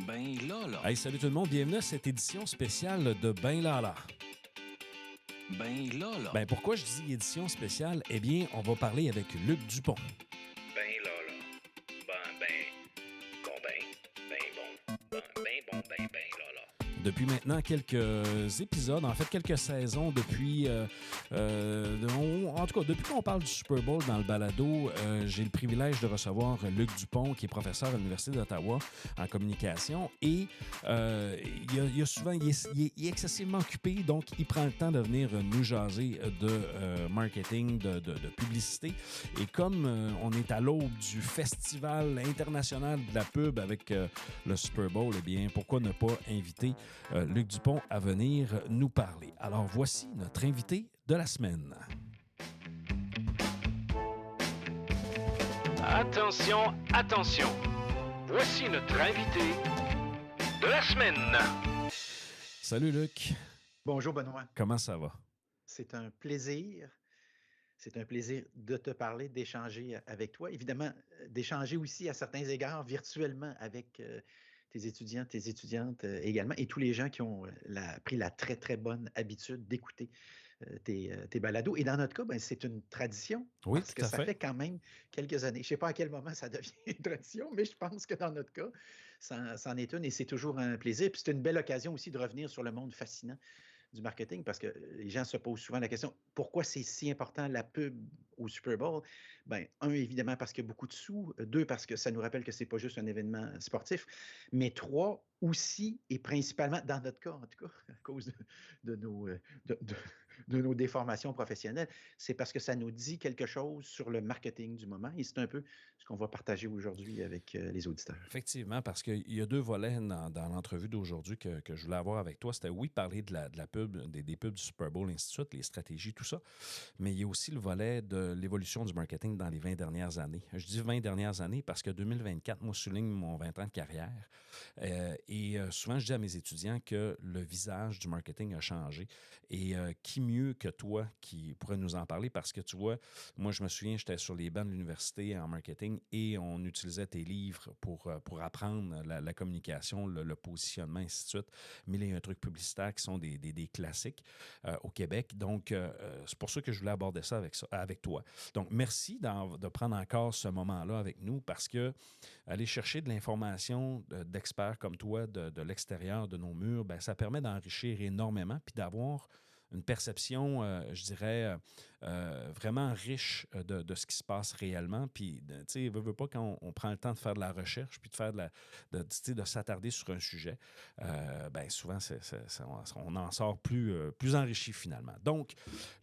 Ben là. Hey, salut tout le monde, bienvenue à cette édition spéciale de Ben Lala. Ben là. Ben pourquoi je dis édition spéciale? Eh bien, on va parler avec Luc Dupont. Ben là. Ben là. Depuis maintenant quelques épisodes, en fait quelques saisons, en tout cas, depuis qu'on parle du Super Bowl dans le balado, j'ai le privilège de recevoir Luc Dupont, qui est professeur à l'Université d'Ottawa en communication. Et il est excessivement occupé, donc il prend le temps de venir nous jaser de marketing, de publicité. Et comme on est à l'aube du Festival international de la pub avec le Super Bowl, eh bien, pourquoi ne pas inviter Luc Dupont à venir nous parler. Alors, voici notre invité de la semaine. Attention. Voici notre invité de la semaine. Salut Luc. Bonjour Benoît. Comment ça va? C'est un plaisir. C'est un plaisir de te parler, d'échanger avec toi. Évidemment, d'échanger aussi à certains égards virtuellement avec tes étudiants, tes étudiantes également, et tous les gens qui ont pris la très, très bonne habitude d'écouter tes balados. Et dans notre cas, ben, c'est une tradition, Oui, parce tout que à ça fait. fait quand même quelques années. Je ne sais pas à quel moment ça devient une tradition, mais je pense que dans notre cas, c'en est une, et c'est toujours un plaisir. Puis c'est une belle occasion aussi de revenir sur le monde fascinant du marketing, parce que les gens se posent souvent la question, pourquoi c'est si important la pub au Super Bowl? Ben, un, évidemment, parce qu'il y a beaucoup de sous. Deux, parce que ça nous rappelle que c'est pas juste un événement sportif. Mais trois, aussi et principalement, dans notre cas, en tout cas, à cause de nos déformations professionnelles, c'est parce que ça nous dit quelque chose sur le marketing du moment. Et c'est un peu ce qu'on va partager aujourd'hui avec les auditeurs. Effectivement, parce qu'il y a deux volets dans l'entrevue d'aujourd'hui que je voulais avoir avec toi. C'était, oui, parler de la pub, des pubs du Super Bowl, ainsi de suite, les stratégies, tout ça. Mais il y a aussi le volet de l'évolution du marketing dans les 20 dernières années. Je dis 20 dernières années parce que 2024, moi, souligne mon 20 ans de carrière. Souvent, je dis à mes étudiants que le visage du marketing a changé. Et qui mieux que toi qui pourrait nous en parler? Parce que tu vois, moi, je me souviens, j'étais sur les bancs de l'université en marketing et on utilisait tes livres pour apprendre la communication, le positionnement, ainsi de suite. Mais il y a un truc publicitaire qui sont des classiques au Québec. Donc, c'est pour ça que je voulais aborder ça avec toi. Donc, merci de prendre encore ce moment-là avec nous, parce que aller chercher de l'information d'experts comme toi de l'extérieur de nos murs, ben, ça permet d'enrichir énormément puis d'avoir une perception, je dirais, vraiment riche de ce qui se passe réellement. Puis, tu sais, veut pas, quand on prend le temps de faire de la recherche puis de faire de s'attarder sur un sujet, ben souvent, on en sort plus enrichi finalement. Donc,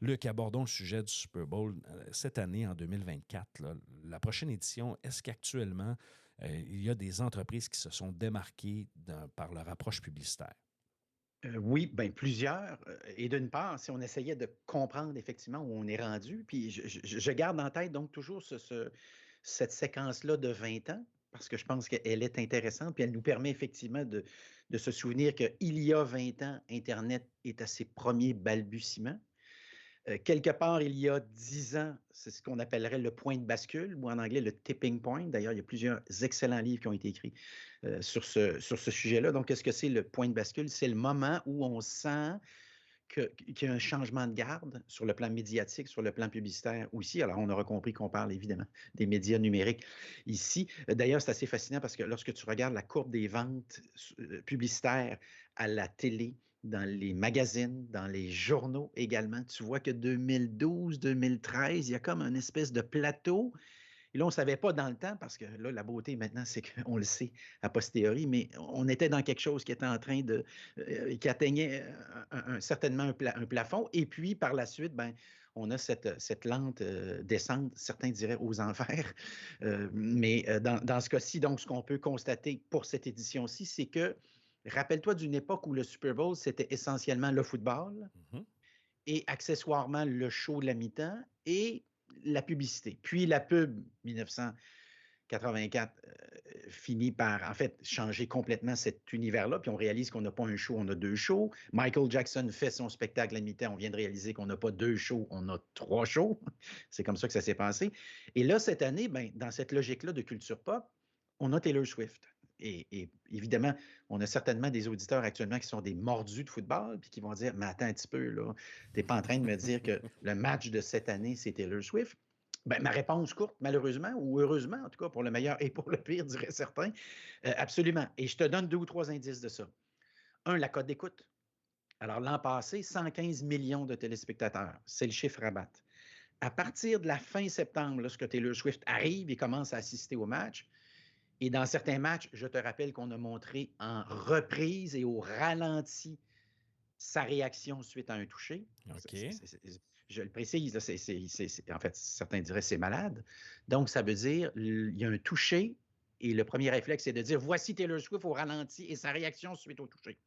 Luc, abordons le sujet du Super Bowl. Cette année, en 2024, là, la prochaine édition, est-ce qu'actuellement, il y a des entreprises qui se sont démarquées par leur approche publicitaire? Oui, bien plusieurs. Et d'une part, si on essayait de comprendre effectivement où on est rendu, puis je garde en tête donc toujours cette séquence-là de 20 ans, parce que je pense qu'elle est intéressante, puis elle nous permet effectivement de se souvenir qu'il y a 20 ans, Internet est à ses premiers balbutiements. Quelque part, il y a 10 ans, c'est ce qu'on appellerait le point de bascule, ou en anglais le tipping point. D'ailleurs, il y a plusieurs excellents livres qui ont été écrits sur ce sujet-là. Donc, qu'est-ce que c'est le point de bascule? C'est le moment où on sent qu'il y a un changement de garde sur le plan médiatique, sur le plan publicitaire aussi. Alors, on aura compris qu'on parle évidemment des médias numériques ici. D'ailleurs, c'est assez fascinant parce que lorsque tu regardes la courbe des ventes publicitaires à la télé, dans les magazines, dans les journaux également, tu vois que 2012-2013, il y a comme une espèce de plateau. Et là, on ne savait pas dans le temps, parce que là, la beauté maintenant, c'est qu'on le sait a posteriori, mais on était dans quelque chose qui était en train qui atteignait certainement un plafond. Et puis, par la suite, ben, on a cette lente descente, certains diraient aux enfers. Dans ce cas-ci, donc, ce qu'on peut constater pour cette édition-ci, c'est que, rappelle-toi d'une époque où le Super Bowl, c'était essentiellement le football et accessoirement le show de la mi-temps et la publicité. Puis la pub 1984 finit par, en fait, changer complètement cet univers-là. Puis on réalise qu'on n'a pas un show, on a deux shows. Michael Jackson fait son spectacle à mi-temps. On vient de réaliser qu'on n'a pas deux shows, on a trois shows. C'est comme ça que ça s'est passé. Et là, cette année, ben, dans cette logique-là de culture pop, on a Taylor Swift. Et évidemment, on a certainement des auditeurs actuellement qui sont des mordus de football puis qui vont dire, mais attends un petit peu, là, t'es pas en train de me dire que le match de cette année, c'est Taylor Swift? Ben, ma réponse courte, malheureusement, ou heureusement, en tout cas, pour le meilleur et pour le pire, diraient certains, absolument. Et je te donne 2 ou 3 indices de ça. Un, la cote d'écoute. Alors, l'an passé, 115 millions de téléspectateurs. C'est le chiffre à battre. À partir de la fin septembre, lorsque Taylor Swift arrive et commence à assister au match, et dans certains matchs, je te rappelle qu'on a montré en reprise et au ralenti sa réaction suite à un toucher. OK. Je le précise, là, en fait, certains diraient c'est malade. Donc, ça veut dire il y a un toucher et le premier réflexe, c'est de dire voici Taylor Swift au ralenti et sa réaction suite au toucher.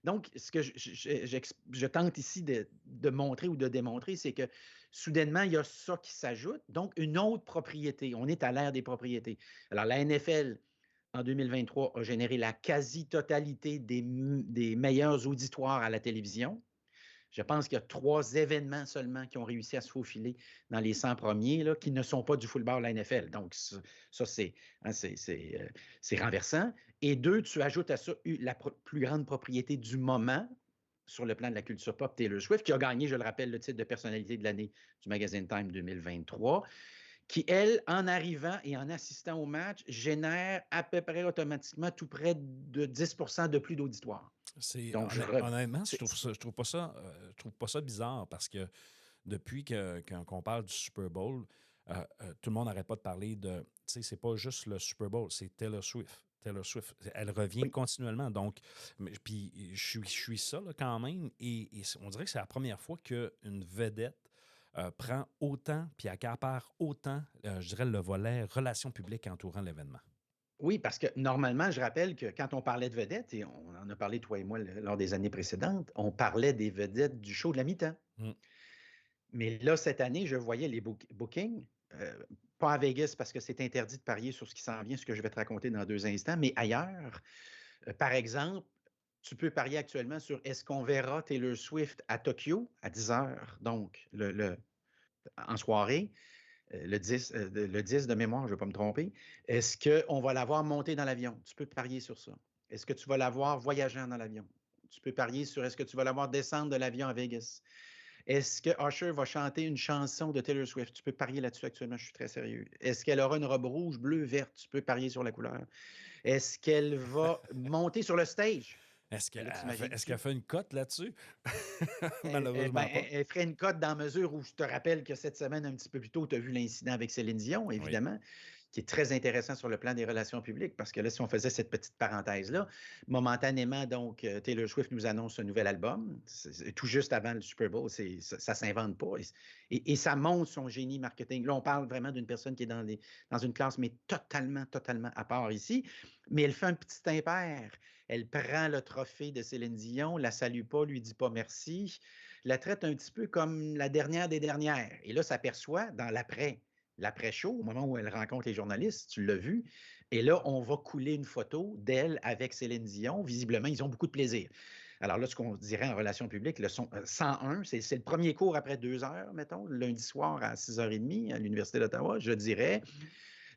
Donc, ce que je tente ici de montrer ou de démontrer, c'est que soudainement, il y a ça qui s'ajoute. Donc, une autre propriété. On est à l'ère des propriétés. Alors, la NFL, en 2023, a généré la quasi-totalité des meilleurs auditoires à la télévision. Je pense qu'il y a 3 événements seulement qui ont réussi à se faufiler dans les 100 premiers, là, qui ne sont pas du football à la NFL. Donc, ça c'est renversant. Et 2, tu ajoutes à ça la plus grande propriété du moment sur le plan de la culture pop, Taylor Swift, qui a gagné, je le rappelle, le titre de personnalité de l'année du magazine Time 2023, qui, elle, en arrivant et en assistant au match, génère à peu près automatiquement tout près de 10% de plus d'auditoire. Donc, honnêtement, je trouve pas ça bizarre parce que depuis qu'on parle du Super Bowl, tout le monde n'arrête pas de parler de... Tu sais, c'est pas juste le Super Bowl, c'est Taylor Swift. Taylor Swift, elle revient continuellement. Donc, puis je suis ça là, quand même. Et on dirait que c'est la première fois qu'une vedette prend autant puis accapare autant, je dirais, le volet relations publiques entourant l'événement. Oui, parce que normalement, je rappelle que quand on parlait de vedettes, et on en a parlé, toi et moi, lors des années précédentes, on parlait des vedettes du show de la mi-temps. Mais là, cette année, je voyais les bookings, pas à Vegas parce que c'est interdit de parier sur ce qui s'en vient, ce que je vais te raconter dans 2 instants, mais ailleurs. Par exemple, tu peux parier actuellement sur est-ce qu'on verra Taylor Swift à Tokyo à 10 heures, donc en soirée. Le 10 de mémoire, je ne vais pas me tromper. Est-ce qu'on va la voir monter dans l'avion? Tu peux parier sur ça. Est-ce que tu vas la voir voyageant dans l'avion? Tu peux parier sur est-ce que tu vas la voir descendre de l'avion à Vegas? Est-ce que Usher va chanter une chanson de Taylor Swift? Tu peux parier là-dessus actuellement, je suis très sérieux. Est-ce qu'elle aura une robe rouge, bleue, verte? Tu peux parier sur la couleur. Est-ce qu'elle va monter sur le stage? Est-ce qu'elle fait une cote là-dessus? Malheureusement pas. Elle ferait une cote dans mesure où je te rappelle que cette semaine, un petit peu plus tôt, tu as vu l'incident avec Céline Dion, évidemment, qui est très intéressant sur le plan des relations publiques, parce que là, si on faisait cette petite parenthèse-là, momentanément, donc, Taylor Swift nous annonce un nouvel album, tout juste avant le Super Bowl, ça ne s'invente pas, et ça montre son génie marketing. Là, on parle vraiment d'une personne qui est dans une classe, mais totalement à part ici, mais elle fait un petit impair. Elle prend le trophée de Céline Dion, la salue pas, lui dit pas merci, la traite un petit peu comme la dernière des dernières. Et là, s'aperçoit dans l'après-show, au moment où elle rencontre les journalistes, tu l'as vu, et là, on va couler une photo d'elle avec Céline Dion. Visiblement, ils ont beaucoup de plaisir. Alors là, ce qu'on dirait en relations publiques, le 101, c'est le premier cours après 2 heures, mettons, lundi soir à 6h30 à l'Université d'Ottawa, je dirais.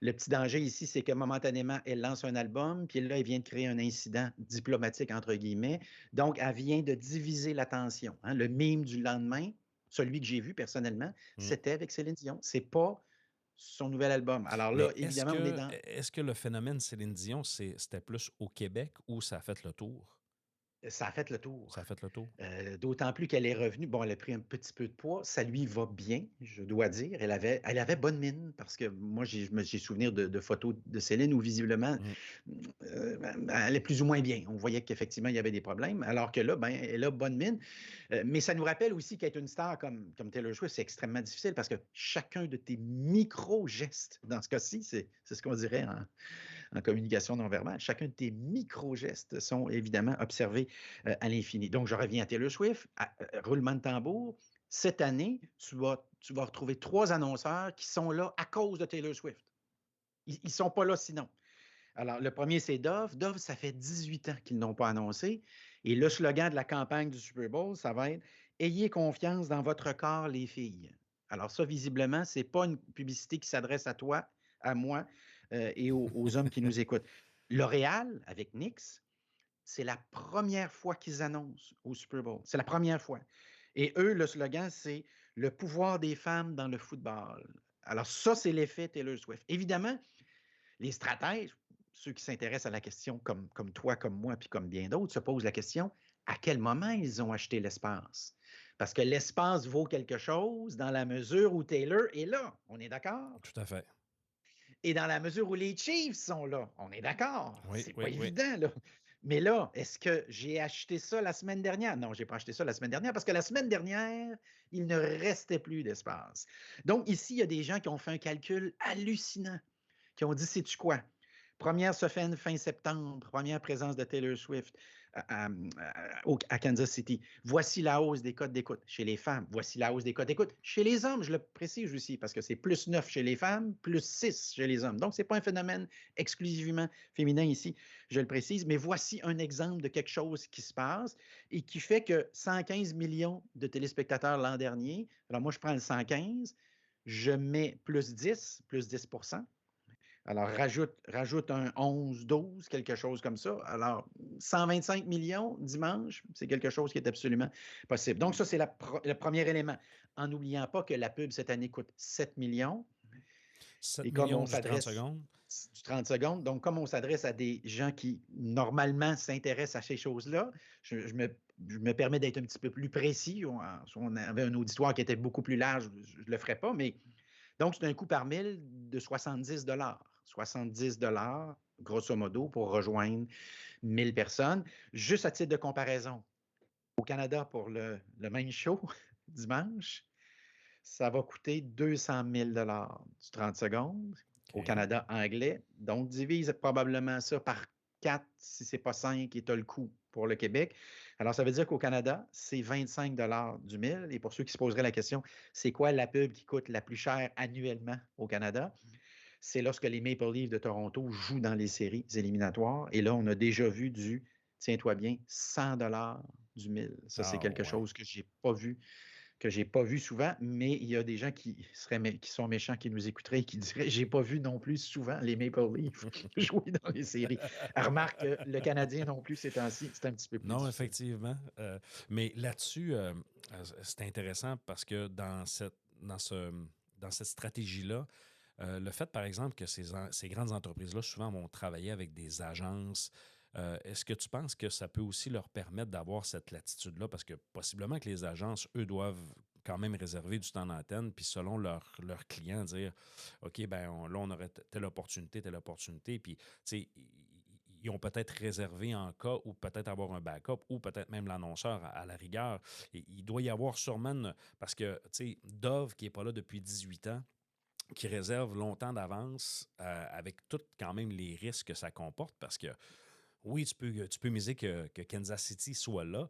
Le petit danger ici, c'est que momentanément, elle lance un album, puis là, elle vient de créer un incident diplomatique, entre guillemets. Donc, elle vient de diviser l'attention. Hein. Le meme du lendemain, celui que j'ai vu personnellement, c'était avec Céline Dion. C'est pas son nouvel album. Alors là, évidemment, on est dans... Est-ce que le phénomène Céline Dion, c'était plus au Québec ou ça a fait le tour? Ça a fait le tour. Ça a fait le tour. D'autant plus qu'elle est revenue. Bon, elle a pris un petit peu de poids. Ça lui va bien, je dois dire. Elle avait bonne mine parce que moi, j'ai souvenir de photos de Céline où visiblement, elle est plus ou moins bien. On voyait qu'effectivement, il y avait des problèmes. Alors que là, elle a bonne mine. Mais ça nous rappelle aussi qu'être une star comme Taylor Swift, c'est extrêmement difficile parce que chacun de tes micro-gestes, dans ce cas-ci, c'est ce qu'on dirait en communication non verbale. Chacun de tes micro-gestes sont évidemment observés à l'infini. Donc, je reviens à Taylor Swift. Roulement de tambour. Cette année, tu vas retrouver 3 annonceurs qui sont là à cause de Taylor Swift. Ils ne sont pas là sinon. Alors, le premier, c'est Dove. Dove, ça fait 18 ans qu'ils n'ont pas annoncé. Et le slogan de la campagne du Super Bowl, ça va être « Ayez confiance dans votre corps, les filles ». Alors ça, visiblement, ce n'est pas une publicité qui s'adresse à toi, à moi, et aux hommes qui nous écoutent. L'Oréal, avec Nix, c'est la première fois qu'ils annoncent au Super Bowl. C'est la première fois. Et eux, le slogan, c'est le pouvoir des femmes dans le football. Alors, ça, c'est l'effet Taylor Swift. Évidemment, les stratèges, ceux qui s'intéressent à la question comme toi, comme moi, puis comme bien d'autres, se posent la question à quel moment ils ont acheté l'espace? Parce que l'espace vaut quelque chose dans la mesure où Taylor est là. On est d'accord? Tout à fait. Et dans la mesure où les Chiefs sont là. On est d'accord. Oui, C'est oui, pas oui. évident, là. Mais là, est-ce que j'ai acheté ça la semaine dernière? Non, je n'ai pas acheté ça la semaine dernière parce que la semaine dernière, il ne restait plus d'espace. Donc, ici, il y a des gens qui ont fait un calcul hallucinant, qui ont dit, sais-tu quoi? Première semaine fin septembre, première présence de Taylor Swift à Kansas City. Voici la hausse des codes d'écoute chez les femmes. Voici la hausse des codes d'écoute chez les hommes. Je le précise aussi parce que c'est plus 9 chez les femmes, plus 6 chez les hommes. Donc, ce n'est pas un phénomène exclusivement féminin ici, je le précise. Mais voici un exemple de quelque chose qui se passe et qui fait que 115 millions de téléspectateurs l'an dernier. Alors, moi, je prends le 115, je mets plus 10, plus 10%. Alors, rajoute un 11, 12, quelque chose comme ça. Alors, 125 millions dimanche, c'est quelque chose qui est absolument possible. Donc, ça, c'est le premier élément. En n'oubliant pas que la pub cette année coûte 7 millions. 7 Et comme millions on du 30 s'adresse secondes. du 30 secondes, donc comme on s'adresse à des gens qui normalement s'intéressent à ces choses-là, je me permets d'être un petit peu plus précis. Si on avait un auditoire qui était beaucoup plus large, je ne le ferais pas, mais donc, c'est un coût par mille de 70 70 grosso modo, pour rejoindre 1000 personnes. Juste à titre de comparaison, au Canada, pour le même show, dimanche, ça va coûter 200 000 du 30 secondes au OK. Canada anglais. Donc, divise probablement ça par 4, si ce n'est pas 5, et tu as le coût pour le Québec. Alors, ça veut dire qu'au Canada, c'est 25 du 1000. Et pour ceux qui se poseraient la question, c'est quoi la pub qui coûte la plus chère annuellement au Canada? C'est lorsque les Maple Leafs de Toronto jouent dans les séries éliminatoires. Et là, on a déjà vu tiens-toi bien, 100 du 1000. Ça, c'est quelque chose que j'ai pas vu souvent, mais il y a des gens qui sont méchants, qui nous écouteraient et qui diraient j'ai pas vu non plus souvent les Maple Leafs jouer dans les séries. Remarque, le Canadien non plus ces temps-ci, c'est un petit peu plus Non, difficile. effectivement. Mais là-dessus, c'est intéressant parce que dans cette stratégie-là, le fait, par exemple, que ces grandes entreprises-là, souvent, vont travailler avec des agences, est-ce que tu penses que ça peut aussi leur permettre d'avoir cette latitude-là? Parce que possiblement que les agences, eux, doivent quand même réserver du temps d'antenne, puis selon leurs clients, dire OK, ben là, on aurait telle opportunité, puis, tu sais, ils ont peut-être réservé en cas ou peut-être avoir un backup ou peut-être même l'annonceur à la rigueur. Et il doit y avoir sûrement, parce que, tu sais, Dove, qui n'est pas là depuis 18 ans, qui réserve longtemps d'avance avec tout quand même les risques que ça comporte parce que oui, tu peux miser que Kansas City soit là,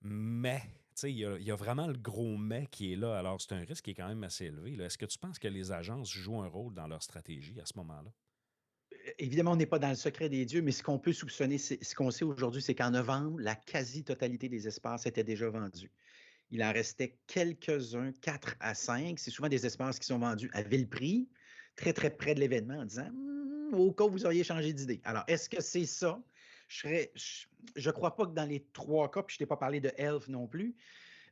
mais il y a vraiment le gros mais qui est là. Alors, c'est un risque qui est quand même assez élevé. Là. Est-ce que tu penses que les agences jouent un rôle dans leur stratégie à ce moment-là? Évidemment, on n'est pas dans le secret des dieux, mais ce qu'on peut soupçonner, ce qu'on sait aujourd'hui, c'est qu'en novembre, la quasi-totalité des espaces étaient déjà vendus. Il en restait quelques-uns, 4 à 5. C'est souvent des espaces qui sont vendus à vil prix, très, très près de l'événement, en disant au cas où vous auriez changé d'idée. Alors, est-ce que c'est ça? Je ne crois pas que dans les 3 cas, puis je ne t'ai pas parlé de Elf non plus,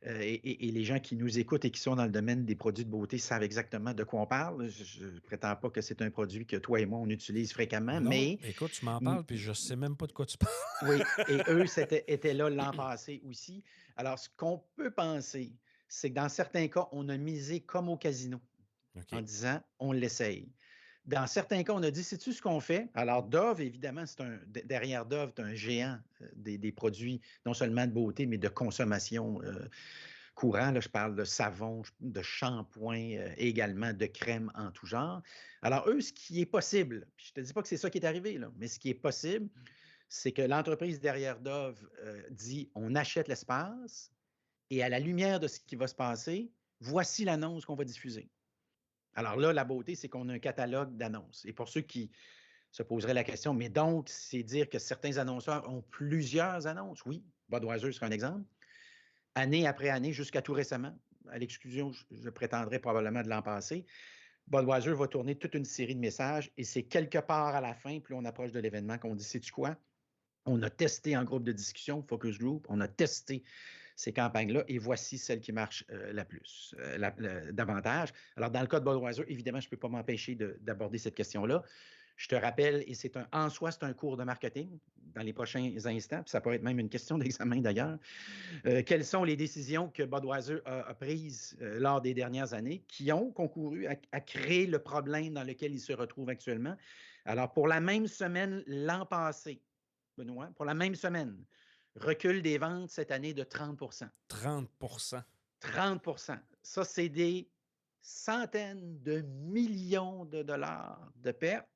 et les gens qui nous écoutent et qui sont dans le domaine des produits de beauté savent exactement de quoi on parle. Je ne prétends pas que c'est un produit que toi et moi, on utilise fréquemment, Non, mais écoute, tu m'en parles, puis je sais même pas de quoi tu parles. oui, et eux étaient là l'an passé aussi. Alors, ce qu'on peut penser, c'est que dans certains cas, on a misé comme au casino en OK. disant on l'essaye. Dans certains cas, on a dit sais-tu ce qu'on fait? Alors, Dove, évidemment, derrière Dove, tu as un géant des produits non seulement de beauté, mais de consommation courant. Là, je parle de savon, de shampoing, également de crème en tout genre. Alors, eux, ce qui est possible, puis je ne te dis pas que c'est ça qui est arrivé, là, mais ce qui est possible, c'est que l'entreprise derrière Dove dit on achète l'espace et à la lumière de ce qui va se passer, voici l'annonce qu'on va diffuser. Alors là, la beauté, c'est qu'on a un catalogue d'annonces. Et pour ceux qui se poseraient la question, mais donc, c'est dire que certains annonceurs ont plusieurs annonces. Oui, Budweiser serait un exemple. Année après année, jusqu'à tout récemment, à l'exclusion, je prétendrais probablement de l'an passé, Budweiser va tourner toute une série de messages et c'est quelque part à la fin, plus on approche de l'événement, qu'on dit, sais-tu quoi? On a testé en groupe de discussion, focus group, on a testé ces campagnes-là et voici celle qui marche davantage. Alors, dans le cas de Budweiser, évidemment, je ne peux pas m'empêcher d'aborder cette question-là. Je te rappelle, et en soi, c'est un cours de marketing dans les prochains instants, puis ça pourrait être même une question d'examen d'ailleurs. Quelles sont les décisions que Budweiser a prises lors des dernières années qui ont concouru à créer le problème dans lequel il se retrouve actuellement? Alors, pour la même semaine l'an passé, Benoît, pour la même semaine, recul des ventes cette année de 30 30 30 Ça, c'est des centaines de millions de dollars de pertes.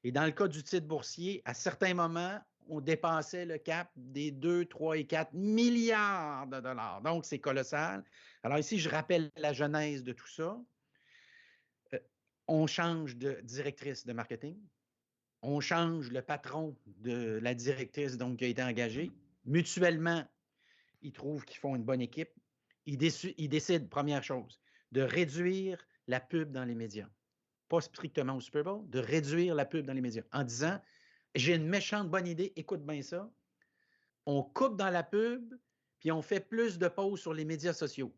Et dans le cas du titre boursier, à certains moments, on dépassait le cap des 2, 3 et 4 milliards de dollars. Donc, c'est colossal. Alors ici, je rappelle la genèse de tout ça. On change de directrice de marketing. On change le patron de la directrice donc, qui a été engagée. Mutuellement, ils trouvent qu'ils font une bonne équipe. Ils décident, première chose, de réduire la pub dans les médias. Pas strictement au Super Bowl, de réduire la pub dans les médias en disant, j'ai une méchante bonne idée, écoute bien ça, on coupe dans la pub, puis on fait plus de pauses sur les médias sociaux.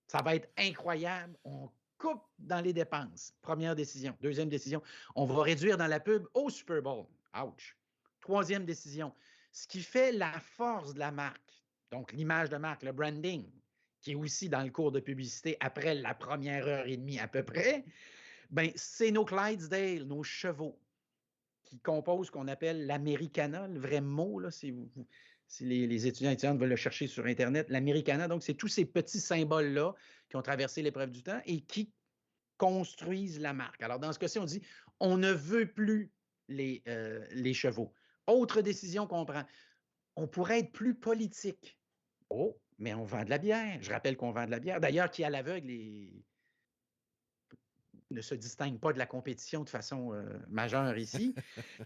Ça va être incroyable, on coupe dans les dépenses. Première décision. Deuxième décision, on va réduire dans la pub au Super Bowl. Ouch. Troisième décision, ce qui fait la force de la marque, donc l'image de marque, le branding, qui est aussi dans le cours de publicité après la première heure et demie à peu près, ben, c'est nos Clydesdale, nos chevaux, qui composent ce qu'on appelle l'Americana, le vrai mot, là, si les étudiants et étudiantes veulent le chercher sur Internet, l'Americana, donc c'est tous ces petits symboles-là qui ont traversé l'épreuve du temps et qui construisent la marque. Alors, dans ce cas-ci, on dit, on ne veut plus les chevaux. Autre décision qu'on prend, on pourrait être plus politique. Oh, mais on vend de la bière. Je rappelle qu'on vend de la bière. D'ailleurs, qui à l'aveugle ne se distingue pas de la compétition de façon majeure ici.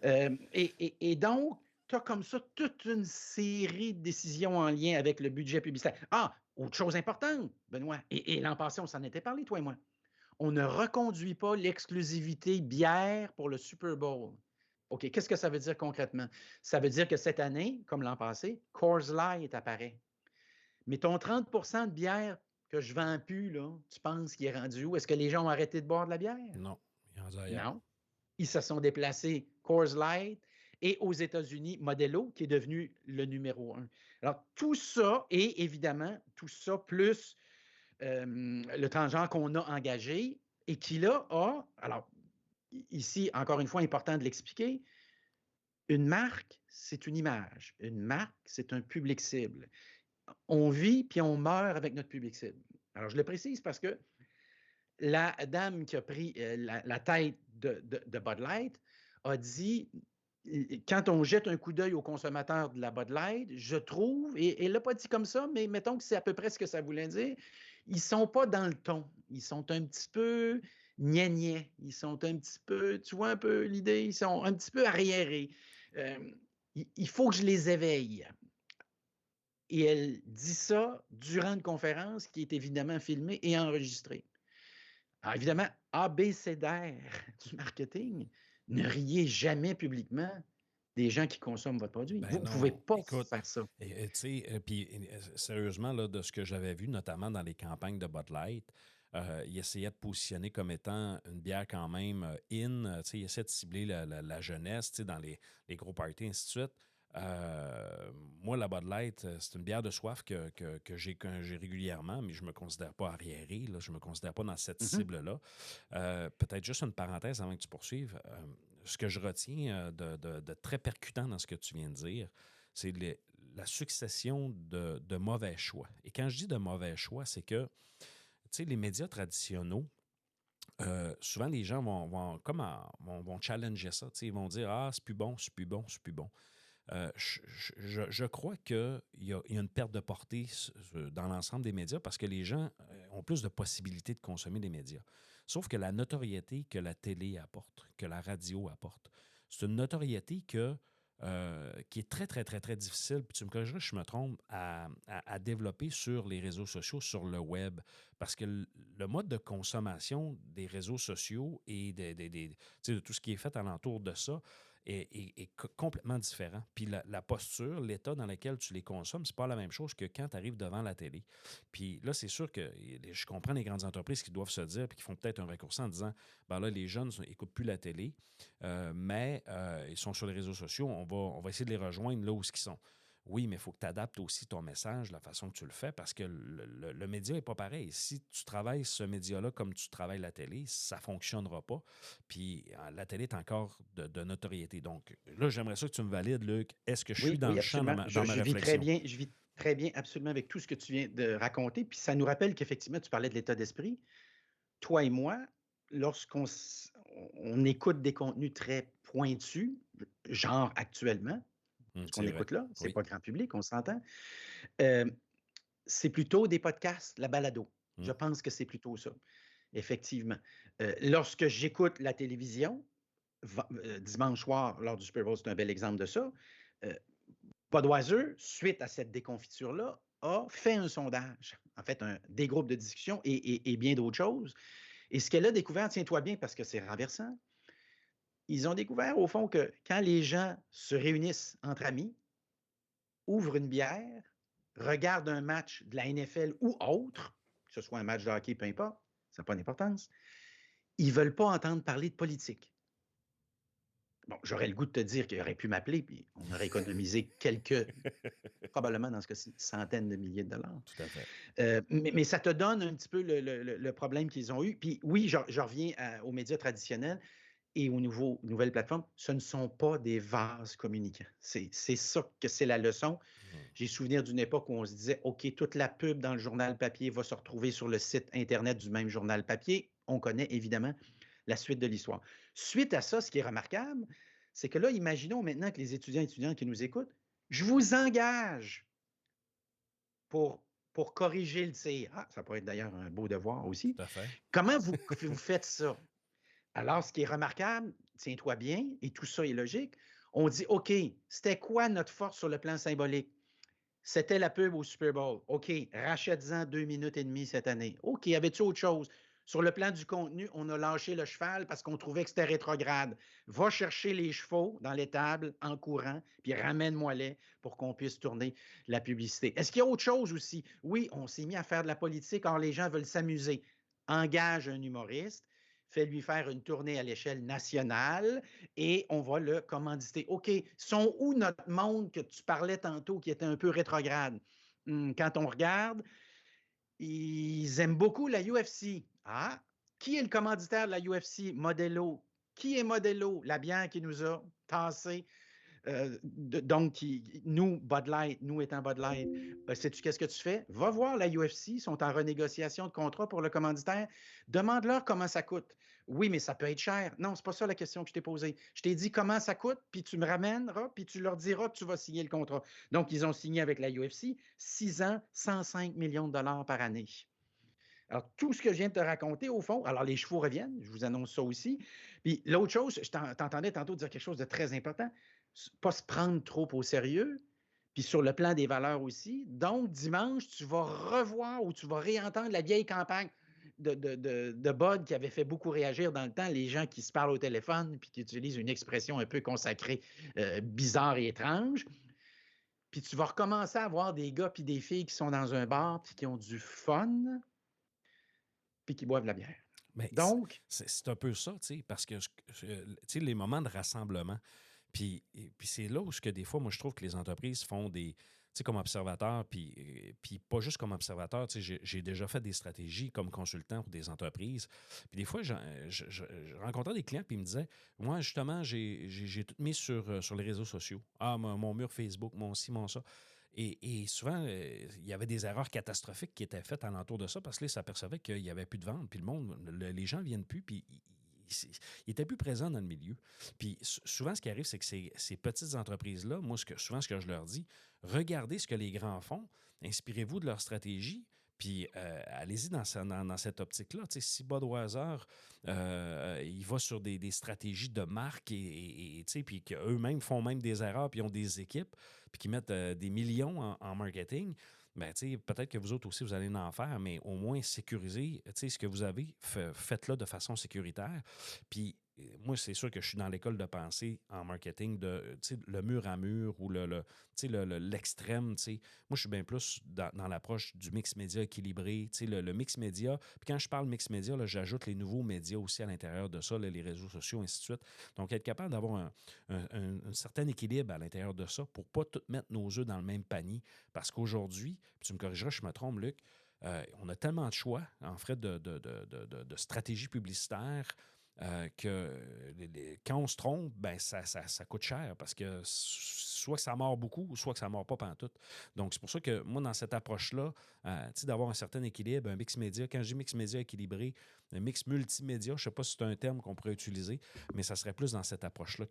Et donc, tu as comme ça toute une série de décisions en lien avec le budget publicitaire. Ah, autre chose importante, Benoît, et l'an passé, on s'en était parlé, toi et moi. On ne reconduit pas l'exclusivité bière pour le Super Bowl. OK, qu'est-ce que ça veut dire concrètement? Ça veut dire que cette année, comme l'an passé, Coors Light apparaît. Mais ton 30 de bière que je ne vends plus, là, tu penses qu'il est rendu où? Est-ce que les gens ont arrêté de boire de la bière? Non, il est rendu ailleurs. Non. Ils se sont déplacés Coors Light et aux États-Unis, Modelo, qui est devenu le numéro 1. Alors, tout ça, et évidemment, tout ça, plus le transgenre qu'on a engagé et qui, là, a, alors, ici, encore une fois, important de l'expliquer, une marque, c'est une image. Une marque, c'est un public cible. On vit puis on meurt avec notre public cible. Alors, je le précise parce que la dame qui a pris la tête de Bud Light a dit, quand on jette un coup d'œil aux consommateurs de la Bud Light, je trouve, et elle ne l'a pas dit comme ça, mais mettons que c'est à peu près ce que ça voulait dire, ils ne sont pas dans le ton. Ils sont un petit peu gnais. Ils sont un petit peu, tu vois un peu l'idée, ils sont un petit peu arriérés. Il faut que je les éveille. Et elle dit ça durant une conférence qui est évidemment filmée et enregistrée. Alors évidemment, abécédaire du marketing, ne riez jamais publiquement des gens qui consomment votre produit. Ben Vous ne non, pouvez pas écoute, faire ça. tu sais, puis sérieusement, là, de ce que j'avais vu, notamment dans les campagnes de Bud Light, il essayait de positionner comme étant une bière quand même in, tu sais, il essayait de cibler la jeunesse, tu sais, dans les gros parties, ainsi de suite. Moi, la Bud Light, c'est une bière de soif que j'ai régulièrement, mais je ne me considère pas arriéré, là, je ne me considère pas dans cette cible-là. Peut-être juste une parenthèse avant que tu poursuives. Ce que je retiens de très percutant dans ce que tu viens de dire, c'est la succession de mauvais choix. Et quand je dis de mauvais choix, c'est que, tu sais, les médias traditionnels, souvent les gens vont challenger ça. Tu sais, ils vont dire « Ah, c'est plus bon, c'est plus bon, c'est plus bon ». Je crois qu'il y a une perte de portée dans l'ensemble des médias parce que les gens ont plus de possibilités de consommer des médias. Sauf que la notoriété que la télé apporte, que la radio apporte, c'est une notoriété que qui est très, très, très, très difficile, puis tu me corrigeras si je me trompe, à développer sur les réseaux sociaux, sur le web. Parce que le mode de consommation des réseaux sociaux et tu sais, de tout ce qui est fait alentour de ça est complètement différent. Puis la posture, l'état dans lequel tu les consommes, c'est pas la même chose que quand tu arrives devant la télé. Puis là, c'est sûr que je comprends les grandes entreprises qui doivent se dire, puis qui font peut-être un raccourci en disant, ben là, les jeunes n'écoutent plus la télé, mais ils sont sur les réseaux sociaux, on va essayer de les rejoindre là où ils sont. Oui, mais il faut que tu adaptes aussi ton message, la façon que tu le fais, parce que le média n'est pas pareil. Si tu travailles ce média-là comme tu travailles la télé, ça ne fonctionnera pas. Puis la télé est encore de notoriété. Donc là, j'aimerais ça que tu me valides, Luc. Est-ce que je suis Oui, dans oui, le champ absolument. dans ma réflexion? Je vis très bien absolument avec tout ce que tu viens de raconter. Puis ça nous rappelle qu'effectivement, tu parlais de l'état d'esprit. Toi et moi, lorsqu'on on écoute des contenus très pointus, genre actuellement, ce qu'on C'est vrai. écoute là, c'est Oui. pas grand public, on s'entend. Euh, c'est plutôt des podcasts, la balado. Je pense que c'est plutôt ça, effectivement. Lorsque j'écoute la télévision, dimanche soir, lors du Super Bowl, c'est un bel exemple de ça, Budweiser, suite à cette déconfiture-là, a fait un sondage, en fait, des groupes de discussion et bien d'autres choses. Et ce qu'elle a découvert, tiens-toi bien parce que c'est renversant, ils ont découvert au fond que quand les gens se réunissent entre amis, ouvrent une bière, regardent un match de la NFL ou autre, que ce soit un match de hockey, peu importe, ça n'a pas d'importance, ils ne veulent pas entendre parler de politique. Bon, j'aurais le goût de te dire qu'il aurait pu m'appeler, puis on aurait économisé probablement dans ce cas-ci, centaines de milliers de dollars. Tout à fait. Mais ça te donne un petit peu le problème qu'ils ont eu. Puis oui, je reviens aux médias traditionnels et aux nouvelles plateformes. Ce ne sont pas des vases communicants. C'est ça que c'est la leçon. J'ai souvenir d'une époque où on se disait, OK, toute la pub dans le journal papier va se retrouver sur le site Internet du même journal papier. On connaît évidemment la suite de l'histoire. Suite à ça, ce qui est remarquable, c'est que là, imaginons maintenant que les étudiants et étudiantes qui nous écoutent, je vous engage pour corriger le tir. Ah, ça pourrait être d'ailleurs un beau devoir aussi. Tout à fait. Comment vous faites ça? Alors, ce qui est remarquable, tiens-toi bien, et tout ça est logique, on dit, OK, c'était quoi notre force sur le plan symbolique? C'était la pub au Super Bowl. OK, rachète-en 2 minutes et demie cette année. OK, y avait-tu autre chose? Sur le plan du contenu, on a lâché le cheval parce qu'on trouvait que c'était rétrograde. Va chercher les chevaux dans l'étable en courant, puis ramène-moi-les pour qu'on puisse tourner la publicité. Est-ce qu'il y a autre chose aussi? Oui, on s'est mis à faire de la politique, or les gens veulent s'amuser. Engage un humoriste, fais-lui faire une tournée à l'échelle nationale et on va le commanditer. OK, sont où notre monde que tu parlais tantôt qui était un peu rétrograde? Quand on regarde, ils aiment beaucoup la UFC. Ah, qui est le commanditaire de la UFC? Modelo. Qui est Modelo? La bière qui nous a tassé. Donc, nous, Bud Light, nous étant Bud Light, sais-tu qu'est-ce que tu fais? Va voir la UFC, ils sont en renégociation de contrat pour le commanditaire. Demande-leur comment ça coûte. Oui, mais ça peut être cher. Non, c'est pas ça la question que je t'ai posée. Je t'ai dit comment ça coûte, puis tu me ramèneras, puis tu leur diras que tu vas signer le contrat. Donc, ils ont signé avec la UFC 6 ans, 105 millions de dollars par année. Alors, tout ce que je viens de te raconter, au fond, alors les chevaux reviennent, je vous annonce ça aussi. Puis l'autre chose, je t'entendais tantôt dire quelque chose de très important, pas se prendre trop au sérieux, puis sur le plan des valeurs aussi. Donc, dimanche, tu vas revoir ou tu vas réentendre la vieille campagne de Bud qui avait fait beaucoup réagir dans le temps, les gens qui se parlent au téléphone puis qui utilisent une expression un peu consacrée, bizarre et étrange. Puis tu vas recommencer à voir des gars puis des filles qui sont dans un bar puis qui ont du fun puis qui boivent de la bière. Mais Donc, c'est un peu ça, tu sais, parce que tu sais, les moments de rassemblement, puis c'est là où que des fois, moi, je trouve que les entreprises font des, tu sais, comme observateur, puis pas juste comme observateur, tu sais, j'ai déjà fait des stratégies comme consultant pour des entreprises. Puis des fois, je rencontrais des clients, puis ils me disaient, moi, justement, j'ai tout mis sur les réseaux sociaux. Ah, mon mur Facebook, mon ci, mon ça. Et souvent, il y avait des erreurs catastrophiques qui étaient faites alentour de ça parce que là, ils s'apercevaient qu'il n'y avait plus de vente. Puis le monde, les gens ne viennent plus, puis ils n'étaient plus présents dans le milieu. Puis souvent, ce qui arrive, c'est que ces petites entreprises-là, moi, souvent, ce que je leur dis, regardez ce que les grands font, inspirez-vous de leur stratégie, Puis allez-y dans cette optique-là. Tu sais, si Budweiser, il va sur des stratégies de marque tu sais, puis qu'eux-mêmes font même des erreurs, puis ils ont des équipes, puis qui mettent des millions en marketing, ben, tu sais, peut-être que vous autres aussi, vous allez en faire, mais au moins sécuriser, tu sais, ce que vous avez, faites-le de façon sécuritaire. Puis moi, c'est sûr que je suis dans l'école de pensée en marketing de, tu sais, le mur à mur ou tu sais, l'extrême, tu sais. Moi, je suis bien plus dans l'approche du mix média équilibré, tu sais, le mix média. Puis quand je parle mix média, là, j'ajoute les nouveaux médias aussi à l'intérieur de ça, là, les réseaux sociaux, ainsi de suite. Donc, être capable d'avoir un certain équilibre à l'intérieur de ça pour pas tout mettre nos œufs dans le même panier. Parce qu'aujourd'hui, puis tu me corrigeras, je me trompe, Luc, on a tellement de choix en fait de stratégies publicitaires que quand on se trompe, ben ça coûte cher parce que soit que ça mord beaucoup, soit que ça mord pas pantoute. Donc, c'est pour ça que moi, dans cette approche-là, tu sais, d'avoir un certain équilibre, un mix média, quand je dis mix média équilibré, un mix multimédia, je ne sais pas si c'est un terme qu'on pourrait utiliser, mais ça serait plus dans cette approche-là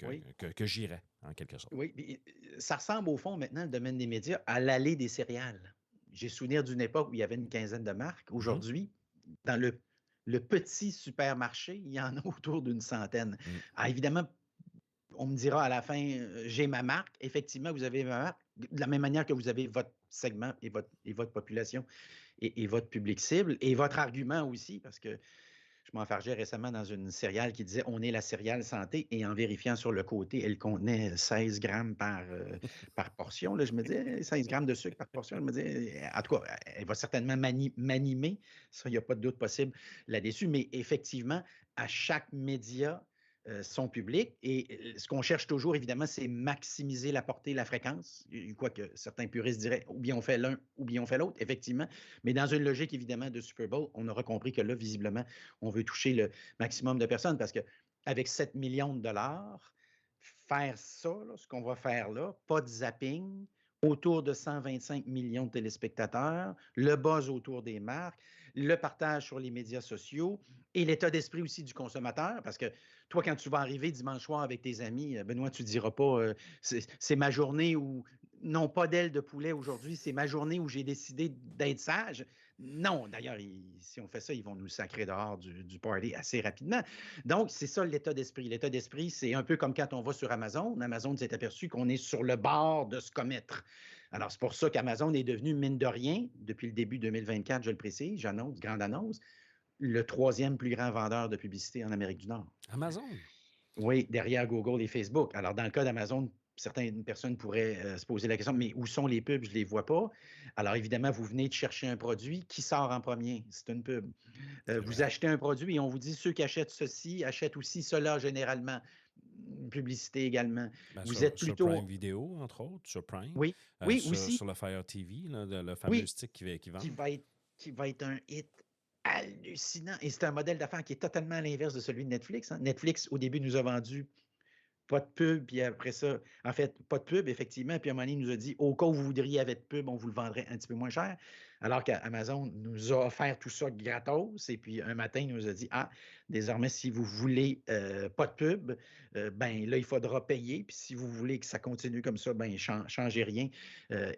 Oui, que j'irais, en quelque sorte. oui. Puis, ça ressemble au fond maintenant, le domaine des médias, à l'allée des céréales. J'ai souvenir d'une époque où il y avait une quinzaine de marques. Mhm. Aujourd'hui, dans le petit supermarché, il y en a autour d'une centaine. Mm. Ah, évidemment, on me dira à la fin, j'ai ma marque. Effectivement, vous avez ma marque. De la même manière que vous avez votre segment et votre population et votre public cible et votre argument aussi, parce que je m'enfargeais récemment dans une céréale qui disait on est la céréale santé et en vérifiant sur le côté, elle contenait 16 grammes par portion. Là, je me disais 16 grammes de sucre par portion. Je me disais, en tout cas, elle va certainement m'animer. Ça, il n'y a pas de doute possible là-dessus. Mais effectivement, à chaque média, son public. Et ce qu'on cherche toujours, évidemment, c'est maximiser la portée, la fréquence. Quoique certains puristes diraient ou bien on fait l'un ou bien on fait l'autre, effectivement. Mais dans une logique, évidemment, de Super Bowl, on aura compris que là, visiblement, on veut toucher le maximum de personnes parce qu'avec 7 millions de dollars, faire ça, là, ce qu'on va faire là, pas de zapping, autour de 125 millions de téléspectateurs, le buzz autour des marques, le partage sur les médias sociaux et l'état d'esprit aussi du consommateur. Parce que toi, quand tu vas arriver dimanche soir avec tes amis, Benoît, tu ne diras pas c'est ma journée où, non pas d'aile de poulet aujourd'hui, c'est ma journée où j'ai décidé d'être sage. Non, d'ailleurs, si on fait ça, ils vont nous sacrer dehors du party assez rapidement. Donc, c'est ça l'état d'esprit. L'état d'esprit, c'est un peu comme quand on va sur Amazon. Amazon s'est aperçu qu'on est sur le bord de se commettre. Alors, c'est pour ça qu'Amazon est devenu, mine de rien, depuis le début 2024, je le précise, j'annonce, grande annonce, le troisième plus grand vendeur de publicité en Amérique du Nord. Amazon. Oui, derrière Google et Facebook. Alors, dans le cas d'Amazon, certaines personnes pourraient se poser la question, mais où sont les pubs? Je ne les vois pas. Alors, évidemment, vous venez de chercher un produit. Qui sort en premier? C'est une pub. Vous Vrai. achetez un produit et on vous dit ceux qui achètent ceci achètent aussi cela généralement. Une publicité également. Ben, Vous êtes sur Prime plutôt. Video, entre autres, sur Prime, Oui, oui, sur aussi. le Fire TV, là, le fameux Oui, stick qui vend. qui va être un hit hallucinant. Et c'est un modèle d'affaires qui est totalement à l'inverse de celui de Netflix. Hein. Netflix, au début, nous a vendu pas de pub, puis après ça, en fait, pas de pub, effectivement, puis à un moment donné, il nous a dit, au cas où vous voudriez avec pub, on vous le vendrait un petit peu moins cher, alors qu'Amazon nous a offert tout ça gratos, et puis un matin, il nous a dit, désormais, si vous voulez pas de pub, ben là, il faudra payer, puis si vous voulez que ça continue comme ça, ben changez rien,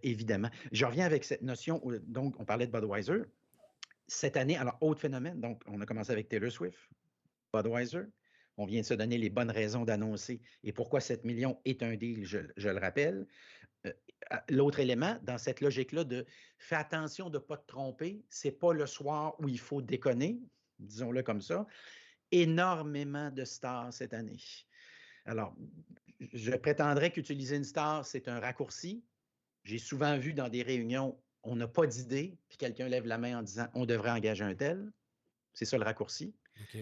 évidemment. Je reviens avec cette notion, donc, on parlait de Budweiser. Cette année, alors, autre phénomène, donc, on a commencé avec Taylor Swift, Budweiser. On vient de se donner les bonnes raisons d'annoncer et pourquoi 7 millions est un deal, je le rappelle. L'autre élément, dans cette logique-là de fais attention de ne pas te tromper, ce n'est pas le soir où il faut déconner, disons-le comme ça, énormément de stars cette année. Alors, je prétendrais qu'utiliser une star, c'est un raccourci. J'ai souvent vu dans des réunions, on n'a pas d'idée, puis quelqu'un lève la main en disant on devrait engager un tel. C'est ça le raccourci. OK.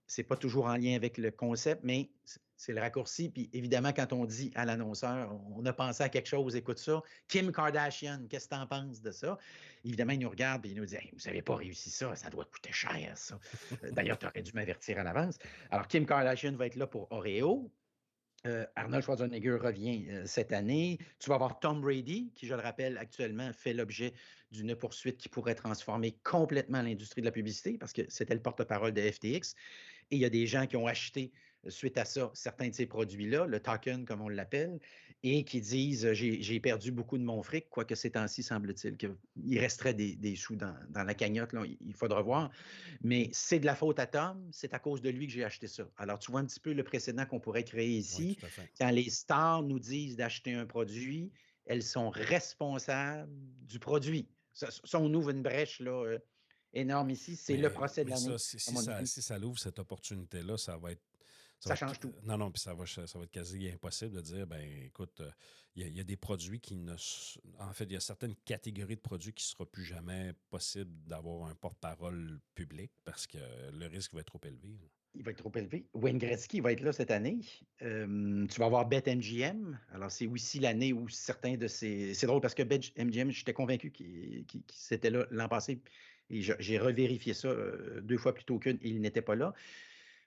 C'est pas toujours en lien avec le concept, mais c'est le raccourci. Puis évidemment, quand on dit à l'annonceur, on a pensé à quelque chose, écoute ça. Kim Kardashian, qu'est-ce que tu en penses de ça? Évidemment, il nous regarde et il nous dit hey, vous n'avez pas réussi ça doit coûter cher, ça. D'ailleurs, tu aurais dû m'avertir à l'avance. Alors, Kim Kardashian va être là pour Oreo. Arnold Schwarzenegger revient cette année. Tu vas avoir Tom Brady, qui, je le rappelle, actuellement fait l'objet d'une poursuite qui pourrait transformer complètement l'industrie de la publicité parce que c'était le porte-parole de FTX. Et il y a des gens qui ont acheté suite à ça certains de ces produits-là, le token comme on l'appelle, et qui disent j'ai perdu beaucoup de mon fric, quoique ces temps-ci, semble-t-il qu'il resterait des sous dans la cagnotte, là, il faudra voir. Mais c'est de la faute à Tom, c'est à cause de lui que j'ai acheté ça. Alors, tu vois un petit peu le précédent qu'on pourrait créer Oui, ici. tout à fait. Quand les stars nous disent d'acheter un produit, elles sont responsables du produit. Ça, on ouvre une brèche là, énorme ici. C'est le procès de Mais ça, l'année, à mon avis. si ça l'ouvre cette opportunité-là, ça va être. Ça va change être- tout. Non, puis ça va être quasi impossible de dire, ben écoute, il y a des produits qui ne. En fait, il y a certaines catégories de produits qui ne sera plus jamais possible d'avoir un porte-parole public parce que le risque va être trop élevé, là. Il va être trop élevé. Wayne Gretzky va être là cette année. Tu vas avoir BetMGM. Alors, c'est aussi l'année où certains de ces. C'est drôle parce que BetMGM, j'étais convaincu qu'il c'était là l'an passé. Et j'ai revérifié ça 2 fois plus tôt qu'une et il n'était pas là.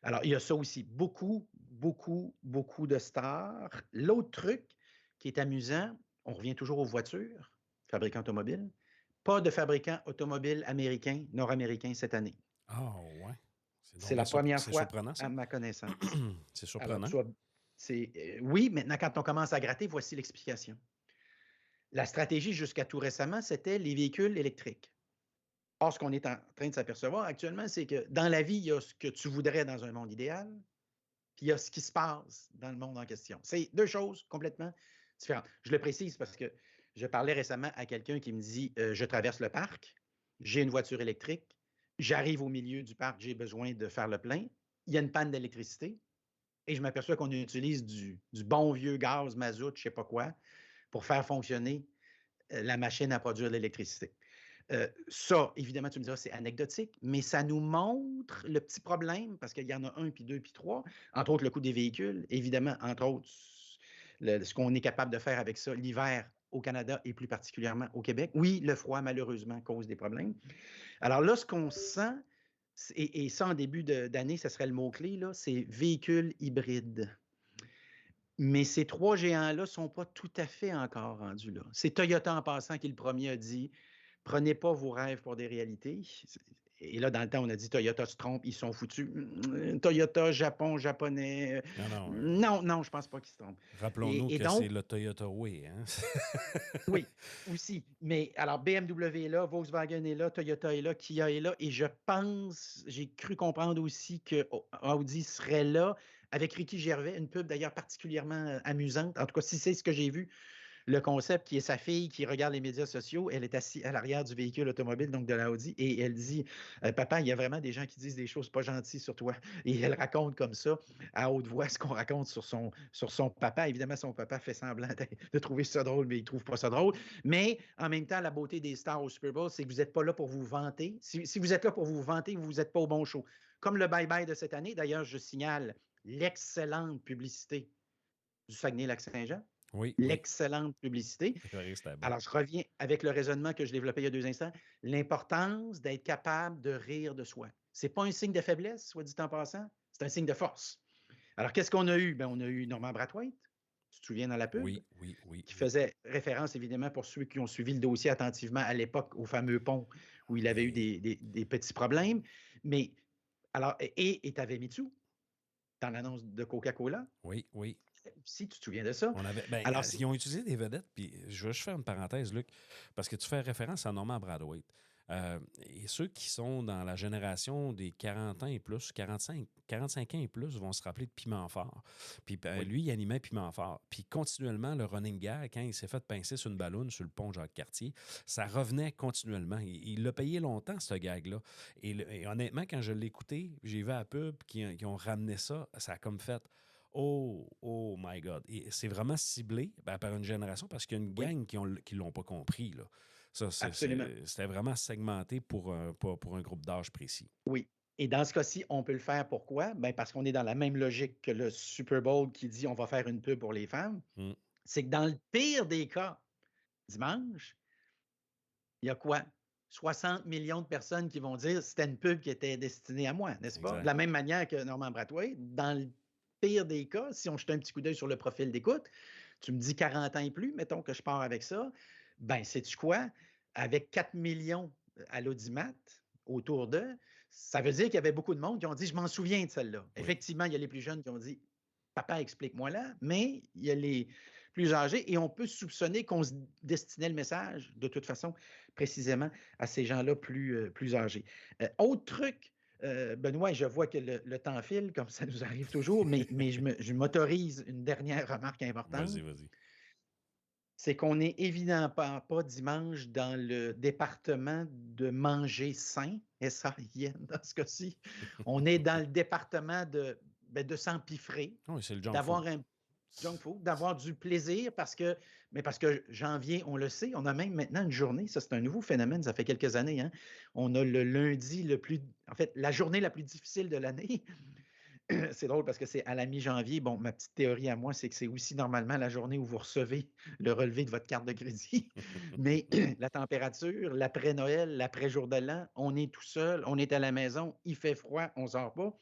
Alors, il y a ça aussi. Beaucoup, beaucoup, beaucoup de stars. L'autre truc qui est amusant, on revient toujours aux voitures, fabricants automobiles. Pas de fabricants automobiles américains, nord-américains cette année. Ah, ouais. C'est la première c'est fois surprenant, ça. à ma connaissance. C'est Alors, surprenant. oui, maintenant, quand on commence à gratter, voici l'explication. La stratégie jusqu'à tout récemment, c'était les véhicules électriques. Or, ce qu'on est en train de s'apercevoir actuellement, c'est que dans la vie, il y a ce que tu voudrais dans un monde idéal, puis il y a ce qui se passe dans le monde en question. C'est deux choses complètement différentes. Je le précise parce que je parlais récemment à quelqu'un qui me dit je traverse le parc, j'ai une voiture électrique, j'arrive au milieu du parc, j'ai besoin de faire le plein, il y a une panne d'électricité et je m'aperçois qu'on utilise du bon vieux gaz, mazout, je ne sais pas quoi, pour faire fonctionner la machine à produire de l'électricité. Ça, évidemment, tu me diras, c'est anecdotique, mais ça nous montre le petit problème, parce qu'il y en a un, puis deux, puis trois, entre autres le coût des véhicules, évidemment, entre autres, ce qu'on est capable de faire avec ça l'hiver au Canada et plus particulièrement au Québec. Oui, le froid, malheureusement, cause des problèmes. Alors là, ce qu'on sent, et ça en début d'année, ce serait le mot-clé, là, c'est véhicules hybrides. Mais ces trois géants-là ne sont pas tout à fait encore rendus là. C'est Toyota en passant qui, le premier, a dit prenez pas vos rêves pour des réalités. Et là, dans le temps, on a dit Toyota se trompe, ils sont foutus. Toyota, Japon, japonais. Non, je pense pas qu'ils se trompent. Rappelons-nous que donc, c'est le Toyota Way, hein? oui, aussi. Mais alors, BMW est là, Volkswagen est là, Toyota est là, Kia est là. Et je pense, j'ai cru comprendre aussi que Audi serait là avec Ricky Gervais, une pub d'ailleurs particulièrement amusante. En tout cas, si c'est ce que j'ai vu, le concept qui est sa fille qui regarde les médias sociaux, elle est assise à l'arrière du véhicule automobile, donc de la Audi, et elle dit Papa, il y a vraiment des gens qui disent des choses pas gentilles sur toi. Et elle raconte comme ça, à haute voix, ce qu'on raconte sur son papa. Évidemment, son papa fait semblant de trouver ça drôle, mais il ne trouve pas ça drôle. Mais en même temps, la beauté des stars au Super Bowl, c'est que vous n'êtes pas là pour vous vanter. Si vous êtes là pour vous vanter, vous n'êtes pas au bon show. Comme le bye-bye de cette année, d'ailleurs, je signale l'excellente publicité du Saguenay-Lac-Saint-Jean. Oui. L'excellente publicité. Alors, je reviens avec le raisonnement que je développais il y a 2 instants. L'importance d'être capable de rire de soi. Ce n'est pas un signe de faiblesse, soit dit en passant, c'est un signe de force. Alors, qu'est-ce qu'on a eu? Bien, on a eu Normand Brathwaite, tu te souviens dans la pub? Oui. Qui faisait référence, évidemment, pour ceux qui ont suivi le dossier attentivement à l'époque, au fameux pont où il avait eu des petits problèmes. Mais, alors, et tu avais Mitsu dans l'annonce de Coca-Cola. Oui. Si tu te souviens de ça. Alors, ils ont utilisé des vedettes, puis je vais juste faire une parenthèse, Luc, parce que tu fais référence à Normand Brathwaite. Et ceux qui sont dans la génération des 40 ans et plus, 45 ans et plus, vont se rappeler de Piment Fort. Puis lui, il animait Piment Fort. Puis continuellement, le running gag, quand il s'est fait pincer sur une balloune sur le pont Jacques-Cartier, ça revenait continuellement. Il l'a payé longtemps, ce gag-là. Et honnêtement, quand je l'ai écouté, j'ai vu à la pub qui ont ramené ça, ça a comme fait... Oh my God. Et c'est vraiment ciblé par une génération parce qu'il y a une gang qui ne l'ont pas compris, là. C'était vraiment segmenté pour un groupe d'âge précis. Oui. Et dans ce cas-ci, on peut le faire. Pourquoi? Bien, parce qu'on est dans la même logique que le Super Bowl qui dit on va faire une pub pour les femmes. C'est que dans le pire des cas, dimanche, il y a quoi? 60 millions de personnes qui vont dire c'était une pub qui était destinée à moi, n'est-ce pas? De la même manière que Normand Brathwaite, dans le pire des cas, si on jette un petit coup d'œil sur le profil d'écoute, tu me dis 40 ans et plus, mettons que je pars avec ça, ben sais-tu quoi? Avec 4 millions à l'audimat autour d'eux, Ça veut dire qu'il y avait beaucoup de monde qui ont dit, je m'en souviens de celle-là. Oui. Effectivement, il y a les plus jeunes qui ont dit, papa, explique-moi là, mais il y a les plus âgés et on peut soupçonner qu'on se destinait le message, de toute façon, précisément à ces gens-là plus âgés. Autre truc, Benoît, je vois que le temps file, comme ça nous arrive toujours, mais je m'autorise une dernière remarque importante. Vas-y. C'est qu'on n'est évidemment pas dimanche dans le département de manger sain, S-A-I-N dans ce cas-ci. On est dans le département de s'empiffrer, Oui, c'est le junk d'avoir food. un junk food, d'avoir du plaisir parce que janvier, on le sait, on a même maintenant une journée, ça c'est un nouveau phénomène, ça fait quelques années, hein. On a le lundi la journée la plus difficile de l'année. C'est drôle parce que c'est à la mi-janvier. Bon, ma petite théorie à moi, c'est que c'est aussi normalement la journée où vous recevez le relevé de votre carte de crédit. Mais la température, l'après-Noël, l'après-jour de l'an, on est tout seul, on est à la maison, il fait froid, on ne sort pas.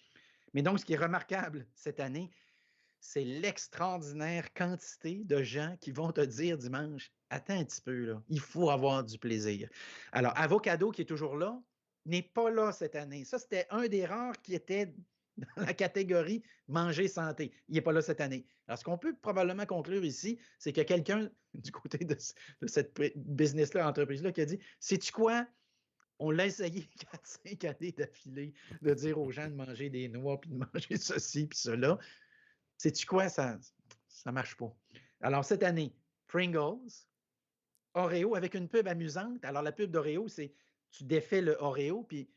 Mais donc, ce qui est remarquable cette année, c'est l'extraordinaire quantité de gens qui vont te dire dimanche, attends un petit peu, là, il faut avoir du plaisir. Alors, Avocado, qui est toujours là, n'est pas là cette année. Ça, c'était un des rares qui était dans la catégorie manger santé. Il n'est pas là cette année. Alors, ce qu'on peut probablement conclure ici, c'est que quelqu'un du côté de cette business-là, entreprise-là, qui a dit, sais-tu quoi? On l'a essayé 4-5 années d'affilée de dire aux gens de manger des noix, puis de manger ceci, puis cela. Sais-tu quoi? Ça ne marche pas. Alors, cette année, Pringles, Oreo avec une pub amusante. Alors, la pub d'Oreo, c'est tu défais le Oreo, puis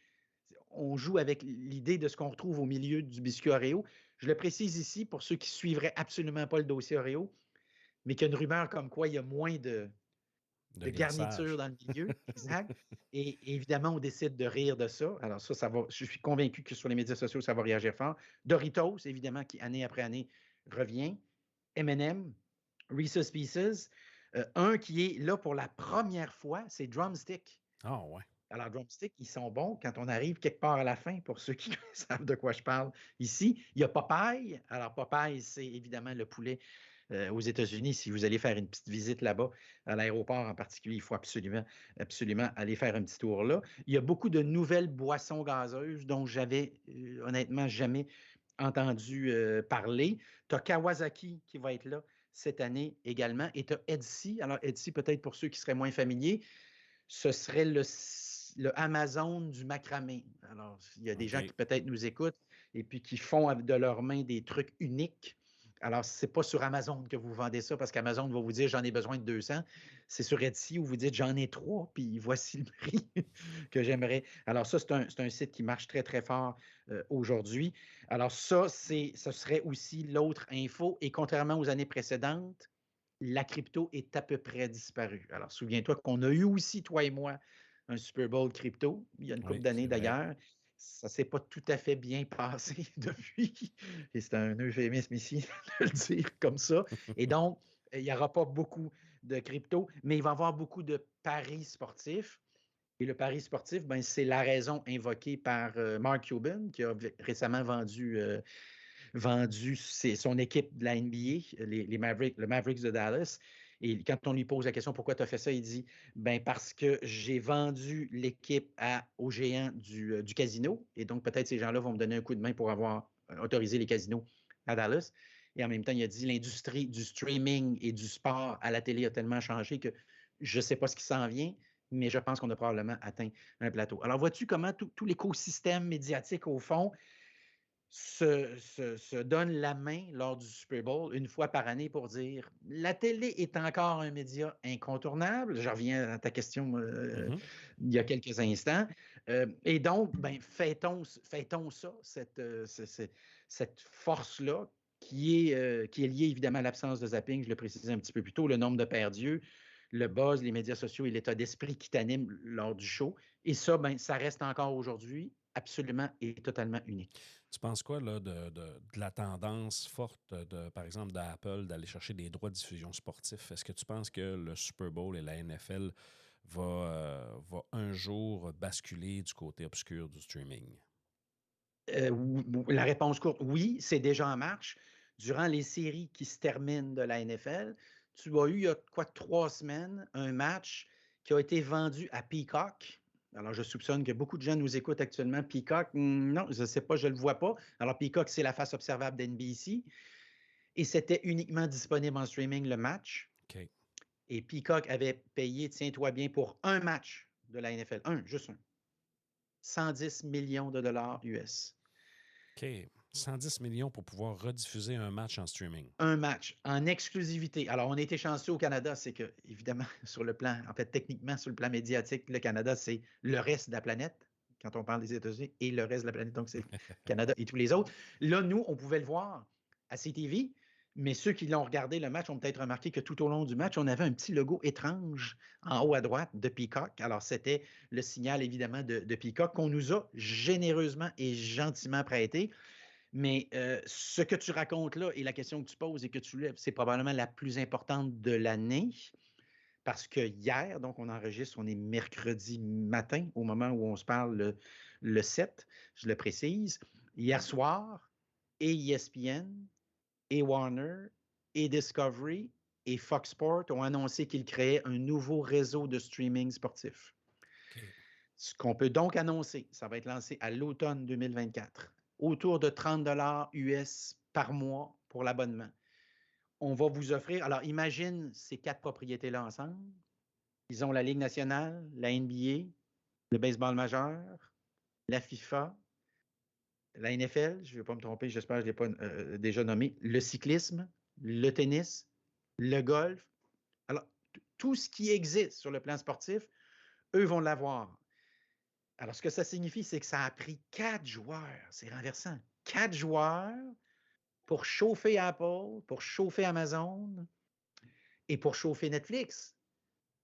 on joue avec l'idée de ce qu'on retrouve au milieu du biscuit Oreo. Je le précise ici pour ceux qui ne suivraient absolument pas le dossier Oreo, mais qu'il y a une rumeur comme quoi il y a moins de garniture dans le milieu. Exact. Et évidemment, on décide de rire de ça. Alors ça va. Je suis convaincu que sur les médias sociaux, ça va réagir fort. Doritos, évidemment, qui année après année revient. M&M, Reese's Pieces. Un qui est là pour la première fois, c'est Drumstick. Ah ouais. Alors, Drumstick, ils sont bons quand on arrive quelque part à la fin, pour ceux qui savent de quoi je parle ici. Il y a Popeye. Alors, Popeye, c'est évidemment le poulet aux États-Unis. Si vous allez faire une petite visite là-bas, à l'aéroport en particulier, il faut absolument aller faire un petit tour là. Il y a beaucoup de nouvelles boissons gazeuses dont j'avais honnêtement jamais entendu parler. Tu as Kawasaki qui va être là cette année également. Et tu as Etsy. Alors, Etsy, peut-être pour ceux qui seraient moins familiers, ce serait le Amazon du macramé. Alors, il y a des gens qui peut-être nous écoutent et puis qui font de leurs mains des trucs uniques. Alors, ce n'est pas sur Amazon que vous vendez ça parce qu'Amazon va vous dire j'en ai besoin de 200. C'est sur Etsy où vous dites j'en ai 3 puis voici le prix que j'aimerais. Alors, ça, c'est un site qui marche très, très fort aujourd'hui. Alors, ça, ce serait aussi l'autre info. Et contrairement aux années précédentes, la crypto est à peu près disparue. Alors, souviens-toi qu'on a eu aussi, toi et moi, un Super Bowl crypto, il y a une couple d'années d'ailleurs. Ça ne s'est pas tout à fait bien passé depuis. Et c'est un euphémisme ici de le dire comme ça. Et donc, il n'y aura pas beaucoup de crypto, mais il va y avoir beaucoup de paris sportifs. Et le pari sportif, ben, c'est la raison invoquée par Mark Cuban, qui a récemment vendu son équipe de la NBA, le Mavericks de Dallas. Et quand on lui pose la question pourquoi tu as fait ça, il dit ben parce que j'ai vendu l'équipe aux géants du casino. Et donc, peut-être ces gens-là vont me donner un coup de main pour avoir autorisé les casinos à Dallas. Et en même temps, il a dit l'industrie du streaming et du sport à la télé a tellement changé que je ne sais pas ce qui s'en vient, mais je pense qu'on a probablement atteint un plateau. Alors, vois-tu comment tout l'écosystème médiatique, au fond, se donne la main lors du Super Bowl une fois par année pour dire la télé est encore un média incontournable. Je reviens à ta question il y a quelques instants. Et donc, ben, fêtons ça, cette force-là qui est liée évidemment à l'absence de zapping, je le précisais un petit peu plus tôt, le nombre de perdus, le buzz, les médias sociaux et l'état d'esprit qui t'anime lors du show. Et ça, ben, ça reste encore aujourd'hui absolument et totalement unique. Tu penses quoi là, de la tendance forte, par exemple, d'Apple d'aller chercher des droits de diffusion sportifs? Est-ce que tu penses que le Super Bowl et la NFL va un jour basculer du côté obscur du streaming? La réponse courte, oui, c'est déjà en marche. Durant les séries qui se terminent de la NFL, tu as eu, il y a 3 semaines, un match qui a été vendu à Peacock. Alors, je soupçonne que beaucoup de gens nous écoutent actuellement. Peacock, non, je ne sais pas, je ne le vois pas. Alors, Peacock, c'est la face observable d'NBC. Et c'était uniquement disponible en streaming le match. OK. Et Peacock avait payé, tiens-toi bien, pour un match de la NFL, juste un, 110 millions de dollars US. OK. 110 millions pour pouvoir rediffuser un match en streaming. Un match en exclusivité. Alors, on a été chanceux au Canada, c'est que, évidemment, sur le plan, en fait, techniquement, sur le plan médiatique, le Canada, c'est le reste de la planète, quand on parle des États-Unis, et le reste de la planète, donc c'est Canada et tous les autres. Là, nous, on pouvait le voir à CTV, mais ceux qui l'ont regardé le match ont peut-être remarqué que tout au long du match, on avait un petit logo étrange en haut à droite de Peacock. Alors, c'était le signal, évidemment, de Peacock qu'on nous a généreusement et gentiment prêté. Mais ce que tu racontes là et la question que tu poses et que tu lèves, c'est probablement la plus importante de l'année. Parce que hier, donc on enregistre, on est mercredi matin au moment où on se parle le 7, je le précise. Hier soir, et ESPN, et Warner, et Discovery, et Fox Sports ont annoncé qu'ils créaient un nouveau réseau de streaming sportif. OK. Ce qu'on peut donc annoncer, ça va être lancé à l'automne 2024, autour de 30 US par mois pour l'abonnement. On va vous offrir, alors imagine ces 4 propriétés-là ensemble. Ils ont la Ligue nationale, la NBA, le baseball majeur, la FIFA, la NFL, je ne vais pas me tromper, j'espère que je ne l'ai pas déjà nommé, le cyclisme, le tennis, le golf. Alors, tout ce qui existe sur le plan sportif, eux vont l'avoir. Alors, ce que ça signifie, c'est que ça a pris 4 joueurs, c'est renversant, 4 joueurs pour chauffer Apple, pour chauffer Amazon et pour chauffer Netflix.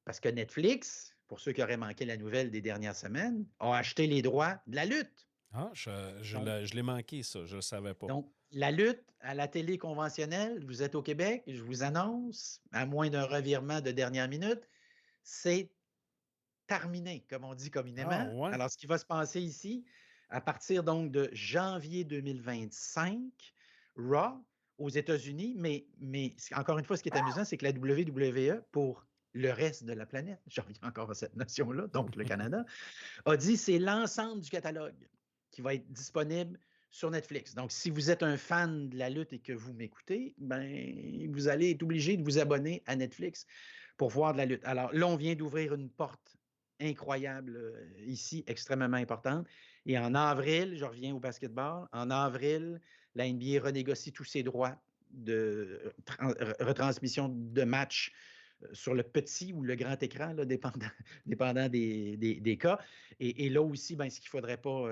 Parce que Netflix, pour ceux qui auraient manqué la nouvelle des dernières semaines, a acheté les droits de la lutte. Ah, je l'ai manqué, ça. Je ne le savais pas. Donc, la lutte à la télé conventionnelle, vous êtes au Québec, je vous annonce, à moins d'un revirement de dernière minute, c'est terminé, comme on dit Ah, communément. ouais. Alors, ce qui va se passer ici, à partir donc de janvier 2025, Raw aux États-Unis, mais encore une fois, ce qui est amusant, c'est que la WWE, pour le reste de la planète, je reviens encore à cette notion-là, donc le Canada, a dit c'est l'ensemble du catalogue qui va être disponible sur Netflix. Donc, si vous êtes un fan de la lutte et que vous m'écoutez, ben, vous allez être obligé de vous abonner à Netflix pour voir de la lutte. Alors là, on vient d'ouvrir une porte incroyable ici, extrêmement importante. Et en avril, je reviens au basketball, en avril, la NBA renégocie tous ses droits de retransmission de matchs sur le petit ou le grand écran, là, dépendant des cas. Et là aussi, ben, ce qu'il ne faudrait pas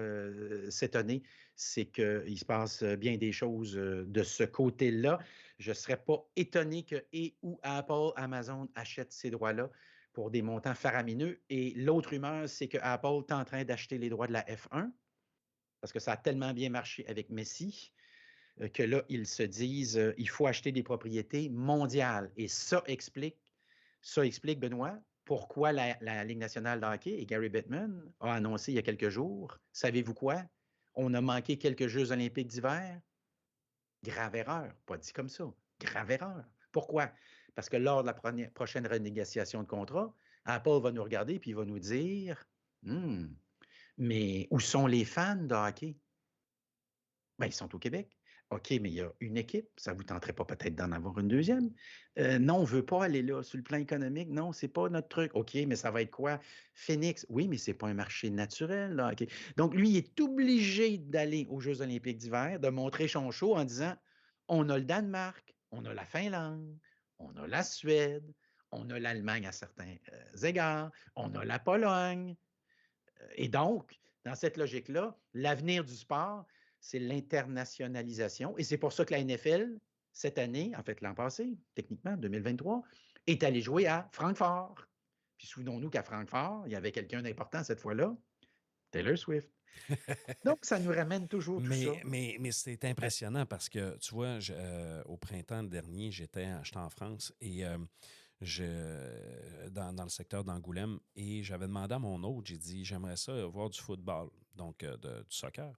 s'étonner, c'est qu'il se passe bien des choses de ce côté-là. Je ne serais pas étonné que et ou Apple, Amazon achètent ces droits-là pour des montants faramineux. Et l'autre rumeur, c'est que Apple est en train d'acheter les droits de la F1 parce que ça a tellement bien marché avec Messi que là, ils se disent il faut acheter des propriétés mondiales. Et ça explique, Benoît, pourquoi la Ligue nationale de hockey et Gary Bettman a annoncé il y a quelques jours, savez-vous quoi? On a manqué quelques Jeux olympiques d'hiver. Grave erreur, pas dit comme ça. Grave erreur. Pourquoi? Parce que lors de la prochaine renégociation de contrat, Apple va nous regarder et il va nous dire mais où sont les fans de hockey? Ben, ils sont au Québec. OK, mais il y a une équipe. Ça ne vous tenterait pas peut-être d'en avoir une deuxième? Non, on ne veut pas aller là. Sur le plan économique, non, ce n'est pas notre truc. OK, mais ça va être quoi? Phoenix. Oui, mais ce n'est pas un marché naturel. Là. OK. Donc, lui, il est obligé d'aller aux Jeux olympiques d'hiver, de montrer son show en disant, on a le Danemark, on a la Finlande, on a la Suède, on a l'Allemagne à certains égards, on a la Pologne. Et donc, dans cette logique-là, l'avenir du sport, c'est l'internationalisation. Et c'est pour ça que la NFL, cette année, en fait l'an passé, techniquement, 2023, est allée jouer à Francfort. Puis souvenons-nous qu'à Francfort, il y avait quelqu'un d'important cette fois-là, Taylor Swift. Donc, ça nous ramène toujours tout ça. Mais c'est impressionnant parce que, tu vois, au printemps dernier, j'étais en France et dans le secteur d'Angoulême et j'avais demandé à mon hôte, j'ai dit, j'aimerais ça voir du football, donc du soccer.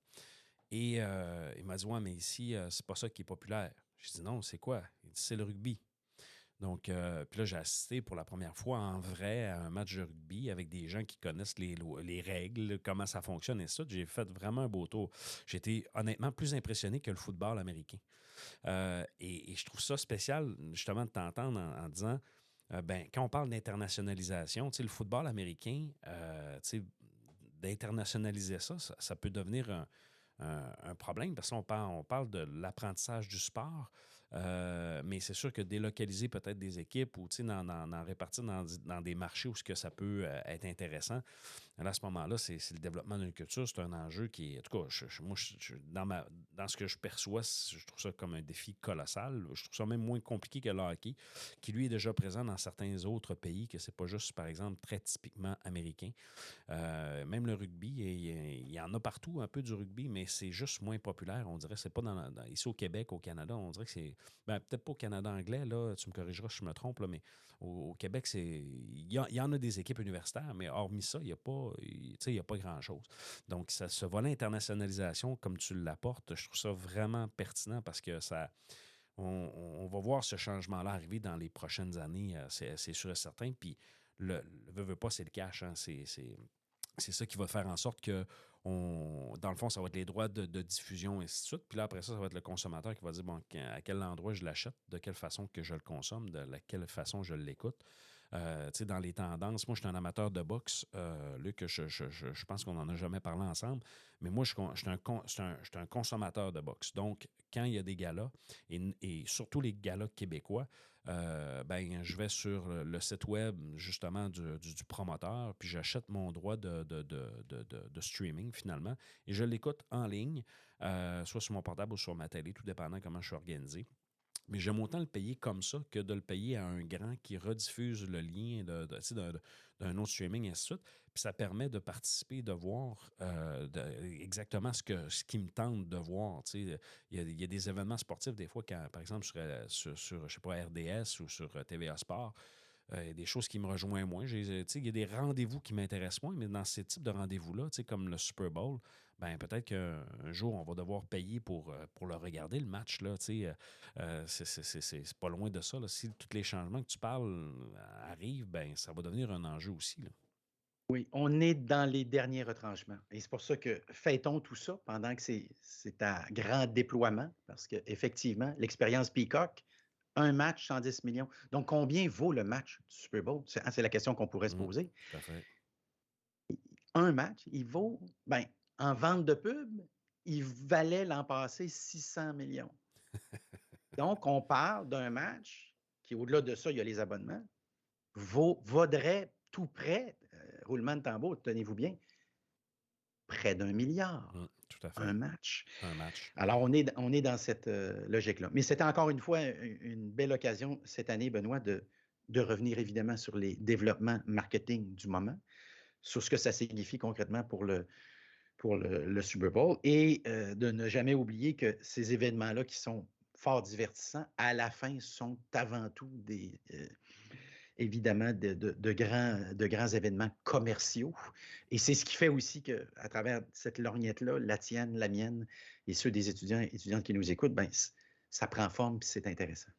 Et il m'a dit, ouais, mais ici, c'est pas ça qui est populaire. J'ai dit, non, c'est quoi? Il dit, c'est le rugby. Donc, puis là, j'ai assisté pour la première fois en vrai à un match de rugby avec des gens qui connaissent les règles, comment ça fonctionne et ça. J'ai fait vraiment un beau tour. J'ai été honnêtement plus impressionné que le football américain. Et je trouve ça spécial, justement, de t'entendre en disant, ben, quand on parle d'internationalisation, tu sais, le football américain, tu sais, d'internationaliser ça peut devenir un problème parce qu'on parle de l'apprentissage du sport, mais c'est sûr que délocaliser peut-être des équipes ou d'en répartir dans des marchés où ce que ça peut être intéressant, là, à ce moment-là, c'est le développement d'une culture, c'est un enjeu qui est, en tout cas, moi, dans ce que je perçois, je trouve ça comme un défi colossal. Je trouve ça même moins compliqué que le hockey, qui lui est déjà présent dans certains autres pays, que c'est pas juste, par exemple, très typiquement américain. Même le rugby, il y en a partout un peu du rugby, mais c'est juste moins populaire. On dirait que c'est pas ici au Québec, au Canada, on dirait que c'est. Ben, peut-être pas au Canada anglais, là, tu me corrigeras si je me trompe, là, mais au Québec, il y en a des équipes universitaires, mais hormis ça, il n'y a pas, il y a pas grand-chose. Donc, ce volet internationalisation, comme tu l'apportes, je trouve ça vraiment pertinent parce que ça. On va voir ce changement-là arriver dans les prochaines années, c'est sûr et certain. Puis, veut pas, c'est le cash. Hein, c'est ça qui va faire en sorte que, dans le fond, ça va être les droits de diffusion, et ainsi de suite. Puis là, après ça va être le consommateur qui va dire, bon, à quel endroit je l'achète, de quelle façon que je le consomme, quelle façon je l'écoute. Tu sais, dans les tendances, moi, je suis un amateur de boxe. Luc, je pense qu'on n'en a jamais parlé ensemble, mais moi, je suis un consommateur de boxe. Donc, quand il y a des galas, et surtout les galas québécois, ben, je vais sur le site web, justement, du promoteur, puis j'achète mon droit de streaming, finalement, et je l'écoute en ligne, soit sur mon portable ou sur ma télé, tout dépendant comment je suis organisé. Mais j'aime autant le payer comme ça que de le payer à un grand qui rediffuse le lien tu sais, d'un autre streaming, et ainsi de suite. Puis ça permet de participer, de voir exactement ce qui me tente de voir. Tu sais. Il y a des événements sportifs, des fois, quand, par exemple, sur je sais pas, RDS ou sur TVA Sport, il y a des choses qui me rejoignent moins. Tu sais, il y a des rendez-vous qui m'intéressent moins, mais dans ces types de rendez-vous-là, tu sais, comme le Super Bowl, ben peut-être qu'un jour, on va devoir payer pour le regarder, le match. Là, tu sais, c'est pas loin de ça. Là. Si tous les changements que tu parles arrivent, ben ça va devenir un enjeu aussi. Là. Oui, on est dans les derniers retranchements. Et c'est pour ça que fait-on tout ça pendant que c'est à grand déploiement, parce qu'effectivement, l'expérience Peacock, un match, 110 millions. Donc, combien vaut le match du Super Bowl? C'est la question qu'on pourrait se poser. Tout à fait. Un match, il vaut, ben, en vente de pub, il valait l'an passé 600 millions. Donc, on parle d'un match qui, au-delà de ça, il y a les abonnements, vaudrait tout près, roulement de tambour, tenez-vous bien, près d'1 milliard, tout à fait. un match. Un match. Alors, on est dans cette logique-là. Mais c'était encore une fois une belle occasion cette année, Benoît, de revenir évidemment sur les développements marketing du moment, sur ce que ça signifie concrètement pour le Super Bowl et de ne jamais oublier que ces événements-là qui sont fort divertissants, à la fin, sont avant tout évidemment de grands événements commerciaux. Et c'est ce qui fait aussi qu'à travers cette lorgnette-là, la tienne, la mienne et ceux des étudiants et étudiantes qui nous écoutent, ben, ça prend forme et c'est intéressant.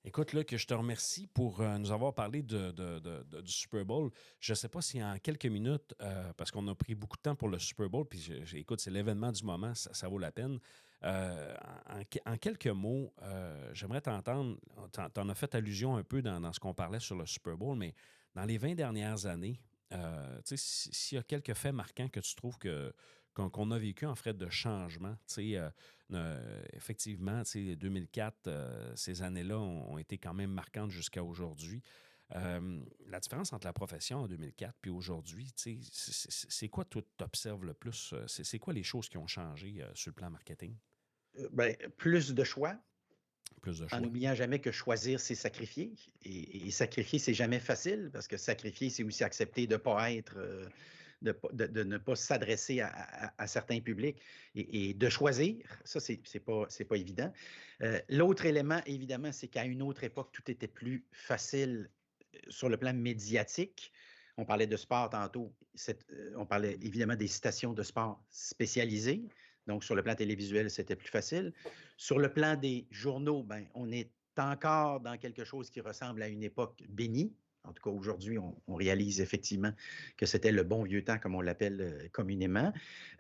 Écoute, Luc, je te remercie pour nous avoir parlé du Super Bowl. Je ne sais pas si en quelques minutes, parce qu'on a pris beaucoup de temps pour le Super Bowl, puis écoute, c'est l'événement du moment, ça vaut la peine. En quelques mots, j'aimerais t'entendre, tu en as fait allusion un peu dans ce qu'on parlait sur le Super Bowl, mais dans les 20 dernières années, tu sais, s'il y a quelques faits marquants que tu trouves qu'on a vécu en fait de changement. Effectivement, 2004, ces années-là ont été quand même marquantes jusqu'à aujourd'hui. La différence entre la profession en 2004 puis aujourd'hui, c'est quoi tu observes le plus? C'est quoi les choses qui ont changé sur le plan marketing? Ben, plus de choix. Plus de choix. En n'oubliant jamais que choisir, c'est sacrifier. Et sacrifier, c'est jamais facile, parce que sacrifier, c'est aussi accepter de ne pas être, de ne pas s'adresser à certains publics et de choisir. Ça, c'est pas évident. L'autre élément, évidemment, c'est qu'à une autre époque, tout était plus facile sur le plan médiatique. On parlait de sport tantôt. On parlait évidemment des stations de sport spécialisées. Donc, sur le plan télévisuel, c'était plus facile. Sur le plan des journaux, ben, on est encore dans quelque chose qui ressemble à une époque bénie. En tout cas, aujourd'hui, on réalise effectivement que c'était le bon vieux temps, comme on l'appelle communément.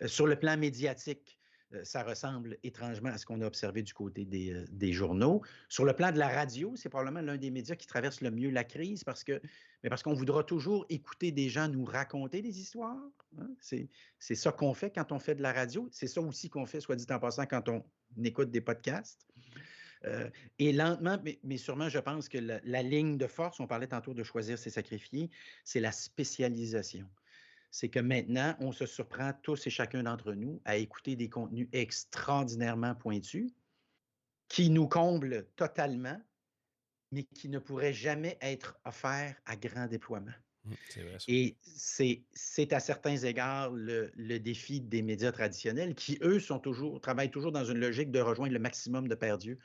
Sur le plan médiatique, ça ressemble étrangement à ce qu'on a observé du côté des journaux. Sur le plan de la radio, c'est probablement l'un des médias qui traverse le mieux la crise parce qu'on voudra toujours écouter des gens nous raconter des histoires. Hein. C'est ça qu'on fait quand on fait de la radio. C'est ça aussi qu'on fait, soit dit en passant, quand on écoute des podcasts. Et lentement, mais sûrement, je pense que la ligne de force, on parlait tantôt de choisir, c'est sacrifier, c'est la spécialisation. C'est que maintenant, on se surprend tous et chacun d'entre nous à écouter des contenus extraordinairement pointus qui nous comblent totalement, mais qui ne pourraient jamais être offerts à grand déploiement. C'est vrai, ça. Et c'est à certains égards le défi des médias traditionnels qui, eux, travaillent toujours dans une logique de rejoindre le maximum de pères d'yeux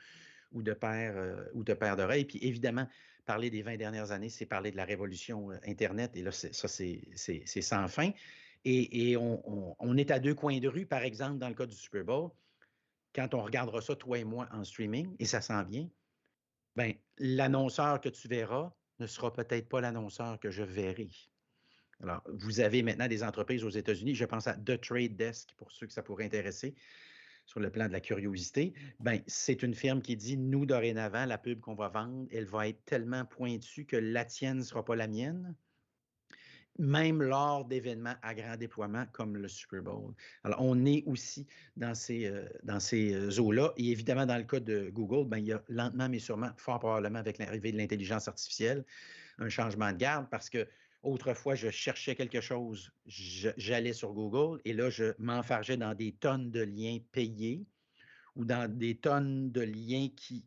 ou de paires d'oreilles. Puis évidemment, parler des 20 dernières années, c'est parler de la révolution Internet. Et là, c'est sans fin. Et on est à deux coins de rue, par exemple, dans le cas du Super Bowl. Quand on regardera ça, toi et moi, en streaming, et ça s'en vient, ben, l'annonceur que tu verras ne sera peut-être pas l'annonceur que je verrai. Alors, vous avez maintenant des entreprises aux États-Unis, je pense à The Trade Desk, pour ceux que ça pourrait intéresser, sur le plan de la curiosité, ben, c'est une firme qui dit, nous, dorénavant, la pub qu'on va vendre, elle va être tellement pointue que la tienne ne sera pas la mienne, même lors d'événements à grand déploiement comme le Super Bowl. Alors, on est aussi dans ces eaux-là. Et évidemment, dans le cas de Google, ben, il y a lentement, mais sûrement, fort probablement avec l'arrivée de l'intelligence artificielle, un changement de garde parce que autrefois, je cherchais quelque chose, j'allais sur Google et là, je m'enfargeais dans des tonnes de liens payés ou dans des tonnes de liens qui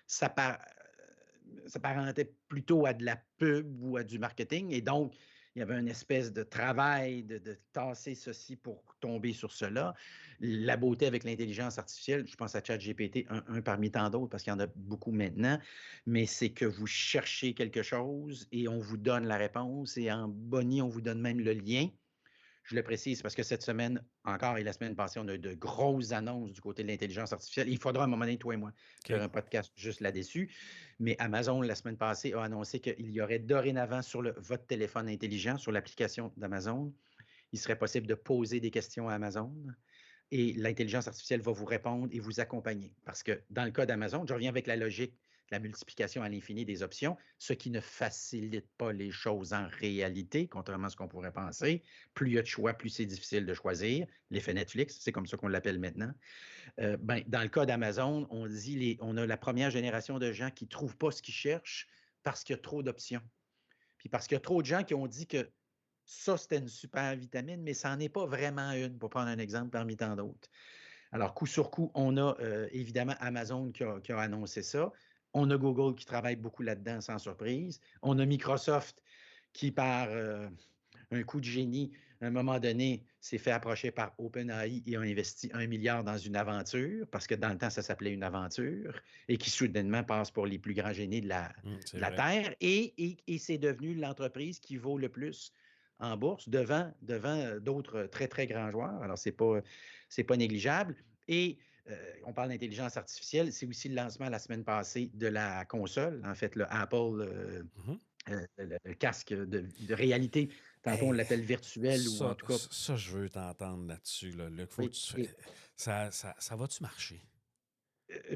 s'apparentaient plutôt à de la pub ou à du marketing. Et donc, il y avait une espèce de travail de tasser ceci pour tomber sur cela. La beauté avec l'intelligence artificielle, je pense à ChatGPT, un parmi tant d'autres, parce qu'il y en a beaucoup maintenant, mais c'est que vous cherchez quelque chose et on vous donne la réponse et en bonnie, on vous donne même le lien. Je le précise parce que cette semaine encore et la semaine passée, on a eu de grosses annonces du côté de l'intelligence artificielle. Il faudra à un moment donné, toi et moi, faire un podcast juste là-dessus. Mais Amazon, la semaine passée, a annoncé qu'il y aurait dorénavant sur votre téléphone intelligent, sur l'application d'Amazon, il serait possible de poser des questions à Amazon et l'intelligence artificielle va vous répondre et vous accompagner. Parce que dans le cas d'Amazon, je reviens avec la logique la multiplication à l'infini des options, ce qui ne facilite pas les choses en réalité, contrairement à ce qu'on pourrait penser. Plus il y a de choix, plus c'est difficile de choisir. L'effet Netflix, c'est comme ça qu'on l'appelle maintenant. Dans le cas d'Amazon, on a la première génération de gens qui ne trouvent pas ce qu'ils cherchent parce qu'il y a trop d'options. Puis parce qu'il y a trop de gens qui ont dit que ça, c'était une super vitamine, mais ça n'en est pas vraiment une, pour prendre un exemple parmi tant d'autres. Alors, coup sur coup, on a évidemment Amazon qui a annoncé ça. On a Google qui travaille beaucoup là-dedans, sans surprise. On a Microsoft qui, par un coup de génie, à un moment donné, s'est fait approcher par OpenAI et a investi 1 milliard dans une aventure, parce que dans le temps, ça s'appelait une aventure, et qui soudainement passe pour les plus grands génies de la Terre. Et c'est devenu l'entreprise qui vaut le plus en bourse devant d'autres très, très grands joueurs. Alors, c'est pas négligeable. Et on parle d'intelligence artificielle, c'est aussi le lancement la semaine passée de la console, en fait, le Apple, le casque de réalité. Tantôt, on l'appelle virtuel ou en tout cas. Ça, je veux t'entendre là-dessus, là, Luc. Ça va-tu marcher?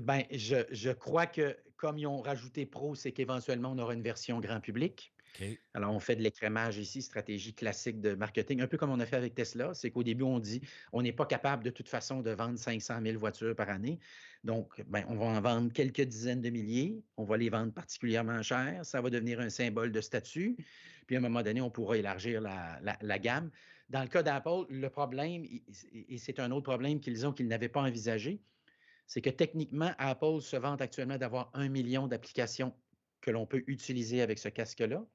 Ben, je crois que comme ils ont rajouté Pro, c'est qu'éventuellement, on aura une version grand public. Okay. Alors, on fait de l'écrémage ici, stratégie classique de marketing, un peu comme on a fait avec Tesla. C'est qu'au début, on dit on n'est pas capable de toute façon de vendre 500 000 voitures par année. Donc, on va en vendre quelques dizaines de milliers. On va les vendre particulièrement cher. Ça va devenir un symbole de statut. Puis, à un moment donné, on pourra élargir la gamme. Dans le cas d'Apple, le problème, et c'est un autre problème qu'ils n'avaient pas envisagé, c'est que techniquement, Apple se vante actuellement d'avoir 1 million d'applications que l'on peut utiliser avec ce casque-là.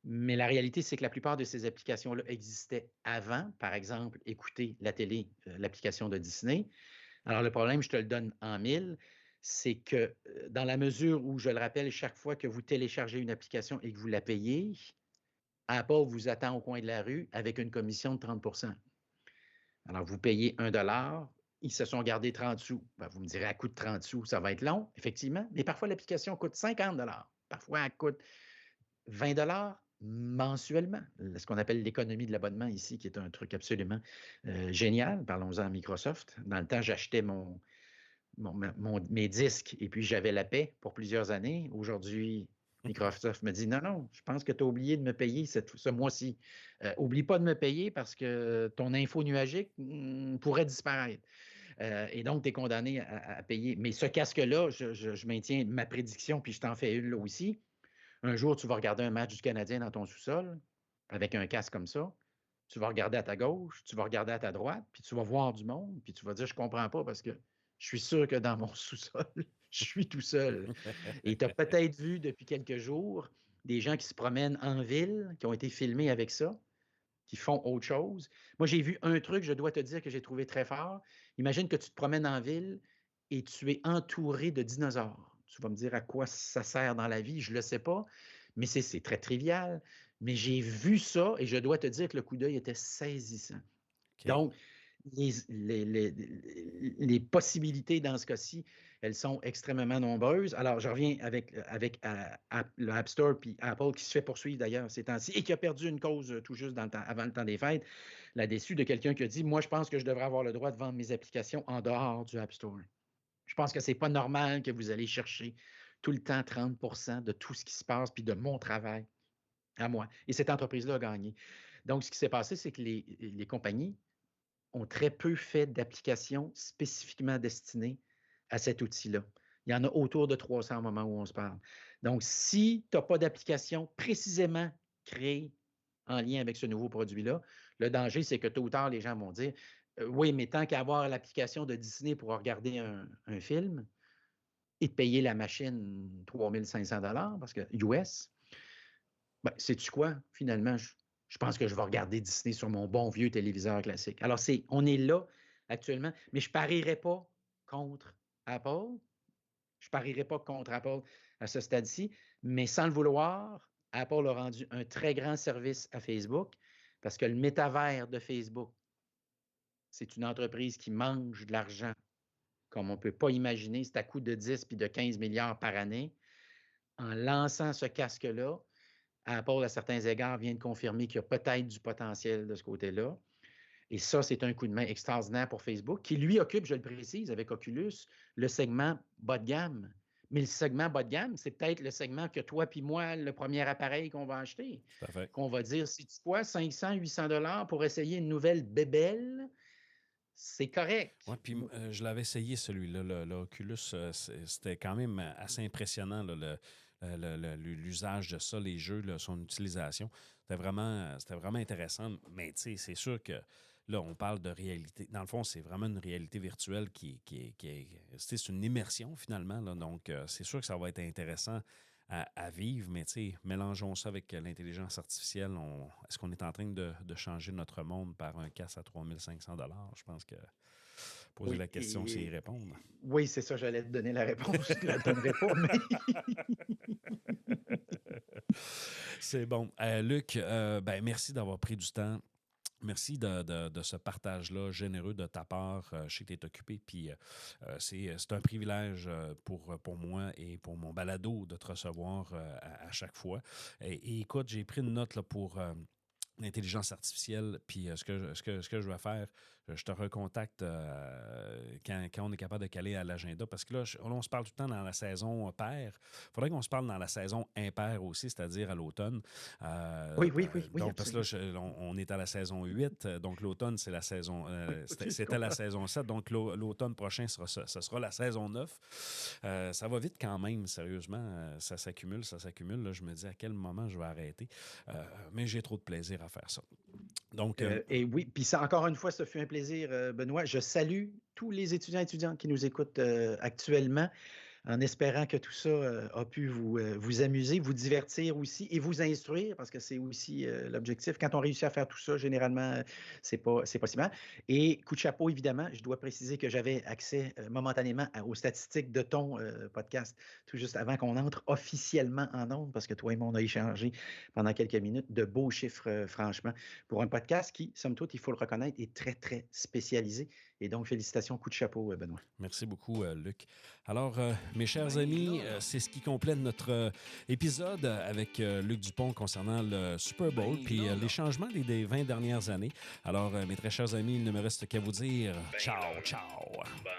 Mais la réalité, c'est que la plupart de ces applications-là existaient avant. Par exemple, écouter la télé, l'application de Disney. Alors, le problème, je te le donne en mille, c'est que dans la mesure où, je le rappelle, chaque fois que vous téléchargez une application et que vous la payez, Apple vous attend au coin de la rue avec une commission de 30 %. Alors, vous payez $1, ils se sont gardés 30 sous. Ben, vous me direz, à coût de 30 sous, ça va être long, effectivement, mais parfois l'application coûte 50 $. Parfois, elle coûte 20 $ mensuellement. Ce qu'on appelle l'économie de l'abonnement ici, qui est un truc absolument génial. Parlons-en à Microsoft. Dans le temps, j'achetais mes disques et puis j'avais la paix pour plusieurs années. Aujourd'hui, Microsoft me dit, non, non, je pense que tu as oublié de me payer ce mois-ci. Oublie pas de me payer parce que ton info nuagique pourrait disparaître. Et donc, tu es condamné à payer. Mais ce casque-là, je maintiens ma prédiction, puis je t'en fais une là aussi. Un jour, tu vas regarder un match du Canadien dans ton sous-sol avec un casque comme ça. Tu vas regarder à ta gauche, tu vas regarder à ta droite, puis tu vas voir du monde, puis tu vas dire, je comprends pas parce que je suis sûr que dans mon sous-sol, je suis tout seul. Et tu as peut-être vu depuis quelques jours des gens qui se promènent en ville, qui ont été filmés avec ça, qui font autre chose. Moi, j'ai vu un truc, je dois te dire, que j'ai trouvé très fort. Imagine que tu te promènes en ville et tu es entouré de dinosaures. Tu vas me dire à quoi ça sert dans la vie, je ne le sais pas, mais c'est très trivial. Mais j'ai vu ça et je dois te dire que le coup d'œil était saisissant. OK. Donc, les possibilités dans ce cas-ci, elles sont extrêmement nombreuses. Alors, je reviens avec le App Store puis Apple qui se fait poursuivre d'ailleurs ces temps-ci et qui a perdu une cause tout juste avant le temps des fêtes, là-dessus de quelqu'un qui a dit, moi, je pense que je devrais avoir le droit de vendre mes applications en dehors du App Store. Je pense que ce n'est pas normal que vous allez chercher tout le temps 30 % de tout ce qui se passe puis de mon travail à moi. Et cette entreprise-là a gagné. Donc, ce qui s'est passé, c'est que les compagnies ont très peu fait d'applications spécifiquement destinées à cet outil-là. Il y en a autour de 300 au moment où on se parle. Donc, si tu n'as pas d'application précisément créée en lien avec ce nouveau produit-là, le danger, c'est que tôt ou tard, les gens vont dire, oui, mais tant qu'à avoir l'application de Disney pour regarder un film et de payer la machine 3 500 $ parce que US, ben, sais-tu quoi? Finalement, je pense que je vais regarder Disney sur mon bon vieux téléviseur classique. Alors, on est là actuellement, mais je ne parierai pas contre Apple. Je ne parierai pas contre Apple à ce stade-ci, mais sans le vouloir, Apple a rendu un très grand service à Facebook parce que le métavers de Facebook, c'est une entreprise qui mange de l'argent comme on ne peut pas imaginer. C'est à coût de 10 puis de 15 milliards par année. En lançant ce casque-là, Apple, à certains égards, vient de confirmer qu'il y a peut-être du potentiel de ce côté-là. Et ça, c'est un coup de main extraordinaire pour Facebook, qui lui occupe, je le précise, avec Oculus, le segment bas de gamme. Mais le segment bas de gamme, c'est peut-être le segment que toi puis moi, le premier appareil qu'on va acheter. Tout à fait. Qu'on va dire, c'est quoi, 500, 800 $ pour essayer une nouvelle bébelle, c'est correct. Oui, puis je l'avais essayé celui-là, l'Oculus, c'était quand même assez impressionnant, là, l'usage de ça, les jeux, là, son utilisation. C'était vraiment intéressant, mais tu sais, c'est sûr que là, on parle de réalité. Dans le fond, c'est vraiment une réalité virtuelle c'est une immersion finalement, là, donc c'est sûr que ça va être intéressant à vivre, mais tu sais, mélangeons ça avec l'intelligence artificielle. Est-ce qu'on est en train de changer notre monde par un casque à 3 500 $? Je pense que poser la question, c'est y répondre. Oui, c'est ça, j'allais te donner la réponse. Je ne la donnerai pas, mais... C'est bon. Luc, ben, merci d'avoir pris du temps. Merci de ce partage-là généreux de ta part. Je sais que tu es occupé, puis c'est un privilège pour moi et pour mon balado de te recevoir à chaque fois. Et écoute, j'ai pris une note là, pour l'intelligence artificielle, puis ce que je vais faire, je te recontacte quand on est capable de caler à l'agenda, parce que là, on se parle tout le temps dans la saison paire. Il faudrait qu'on se parle dans la saison impaire aussi, c'est-à-dire à l'automne. Oui. Donc, parce que là, on est à la saison 8, donc l'automne, c'est la saison... c'était la saison 7, donc l'automne prochain, ce sera la saison 9. Ça va vite quand même, sérieusement. Ça s'accumule. Là, je me dis à quel moment je vais arrêter. Mais j'ai trop de plaisir à faire ça. Donc, et oui, puis ça, encore une fois, ce fut un plaisir, Benoît. Je salue tous les étudiants et étudiantes qui nous écoutent actuellement, en espérant que tout ça a pu vous amuser, vous divertir aussi et vous instruire, parce que c'est aussi l'objectif. Quand on réussit à faire tout ça, généralement, c'est pas si mal. Et coup de chapeau, évidemment, je dois préciser que j'avais accès momentanément aux statistiques de ton podcast, tout juste avant qu'on entre officiellement en ondes, parce que toi et moi, on a échangé pendant quelques minutes de beaux chiffres, franchement, pour un podcast qui, somme toute, il faut le reconnaître, est très, très spécialisé Et donc, félicitations, coup de chapeau, Benoît. Merci beaucoup, Luc. Alors, mes chers amis, c'est ce qui complète notre épisode avec Luc Dupont concernant le Super Bowl puis les changements des 20 dernières années. Alors, mes très chers amis, il ne me reste qu'à vous dire ciao, ciao. Bye.